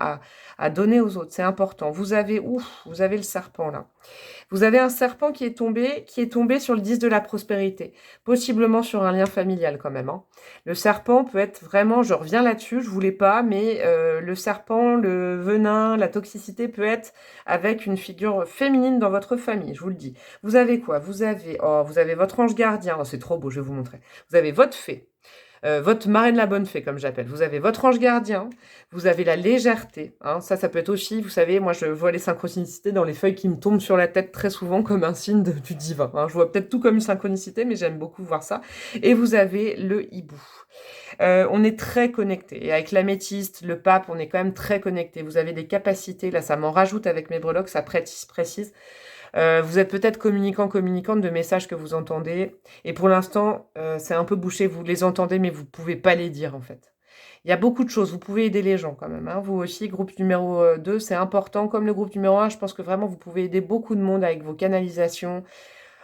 Speaker 1: à donner aux autres. C'est important. Vous avez le serpent là. Vous avez un serpent qui est tombé sur le 10 de la prospérité, possiblement sur un lien familial quand même, hein. Le serpent peut être vraiment, je reviens là-dessus, je voulais pas, mais le serpent, le venin, la toxicité peut être avec une figure féminine dans votre famille, je vous le dis. Vous avez quoi? Vous avez votre ange gardien, oh, c'est trop beau, je vais vous montrer. Vous avez votre fée. Votre marraine la bonne fée, comme j'appelle. Vous avez votre ange gardien, vous avez la légèreté, hein. Ça peut être aussi, vous savez, moi je vois les synchronicités dans les feuilles qui me tombent sur la tête très souvent comme un signe du divin, hein. Je vois peut-être tout comme une synchronicité, mais j'aime beaucoup voir ça. Et vous avez le hibou. On est très connecté. Et avec l'améthyste, le pape, on est quand même très connecté. Vous avez des capacités, là ça m'en rajoute avec mes breloques, ça précise. Vous êtes peut-être communicante de messages que vous entendez. Et pour l'instant, c'est un peu bouché. Vous les entendez, mais vous ne pouvez pas les dire, en fait. Il y a beaucoup de choses. Vous pouvez aider les gens, quand même, hein. Vous aussi, groupe numéro 2, c'est important. Comme le groupe numéro 1, je pense que vraiment, vous pouvez aider beaucoup de monde avec vos canalisations.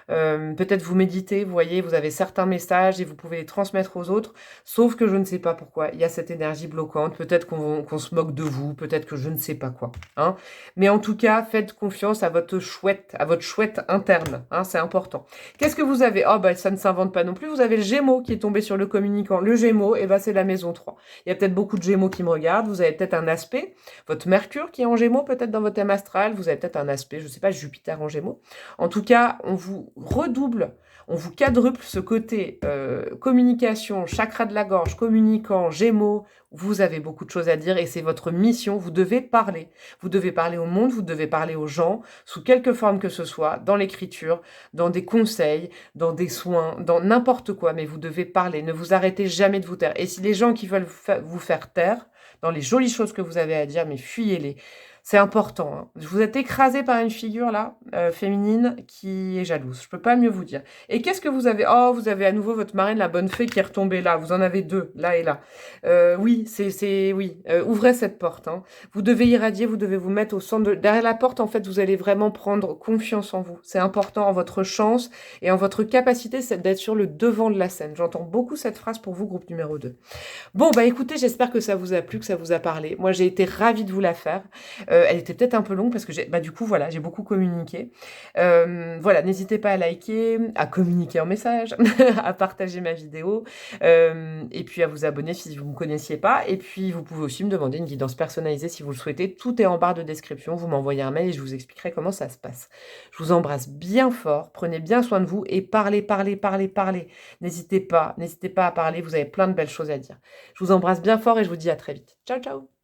Speaker 1: Peut-être vous méditez, vous voyez, vous avez certains messages et vous pouvez les transmettre aux autres, sauf que je ne sais pas pourquoi, il y a cette énergie bloquante, peut-être qu'on se moque de vous, peut-être que je ne sais pas quoi, hein. Mais en tout cas, faites confiance à votre chouette interne, hein, c'est important. Qu'est-ce que vous avez? Oh, bah, ça ne s'invente pas non plus, vous avez le Gémeaux qui est tombé sur le communicant. Le Gémeaux, et bah, c'est la maison 3. Il y a peut-être beaucoup de Gémeaux qui me regardent, vous avez peut-être un aspect, votre Mercure qui est en Gémeaux, peut-être dans votre thème astral, vous avez peut-être un aspect, je ne sais pas, Jupiter en Gémeaux. En tout cas, on vous redouble, on vous quadruple ce côté communication, chakra de la gorge, communicant, Gémeaux, vous avez beaucoup de choses à dire et c'est votre mission, vous devez parler. Vous devez parler au monde, vous devez parler aux gens, sous quelque forme que ce soit, dans l'écriture, dans des conseils, dans des soins, dans n'importe quoi, mais vous devez parler, ne vous arrêtez jamais de vous taire. Et si les gens qui veulent vous faire taire, dans les jolies choses que vous avez à dire, mais fuyez-les. C'est important, hein. Vous êtes écrasé par une figure, là, féminine, qui est jalouse. Je peux pas mieux vous dire. Et qu'est-ce que vous avez? Oh, vous avez à nouveau votre marraine, la bonne fée, qui est retombée là. Vous en avez deux, là et là. Oui, oui. Ouvrez cette porte, hein. Vous devez irradier, vous devez vous mettre au centre de... Derrière la porte, en fait, vous allez vraiment prendre confiance en vous. C'est important, en votre chance et en votre capacité, c'est d'être sur le devant de la scène. J'entends beaucoup cette phrase pour vous, groupe numéro 2. Bon, bah écoutez, j'espère que ça vous a plu, que ça vous a parlé. Moi, j'ai été ravie de vous la faire. Elle était peut-être un peu longue parce que du coup, voilà, j'ai beaucoup communiqué. Voilà, n'hésitez pas à liker, à communiquer en message, à partager ma vidéo, et puis à vous abonner si vous ne me connaissiez pas. Et puis, vous pouvez aussi me demander une guidance personnalisée si vous le souhaitez. Tout est en barre de description. Vous m'envoyez un mail et je vous expliquerai comment ça se passe. Je vous embrasse bien fort. Prenez bien soin de vous et parlez, parlez, parlez, parlez. N'hésitez pas à parler. Vous avez plein de belles choses à dire. Je vous embrasse bien fort et je vous dis à très vite. Ciao, ciao!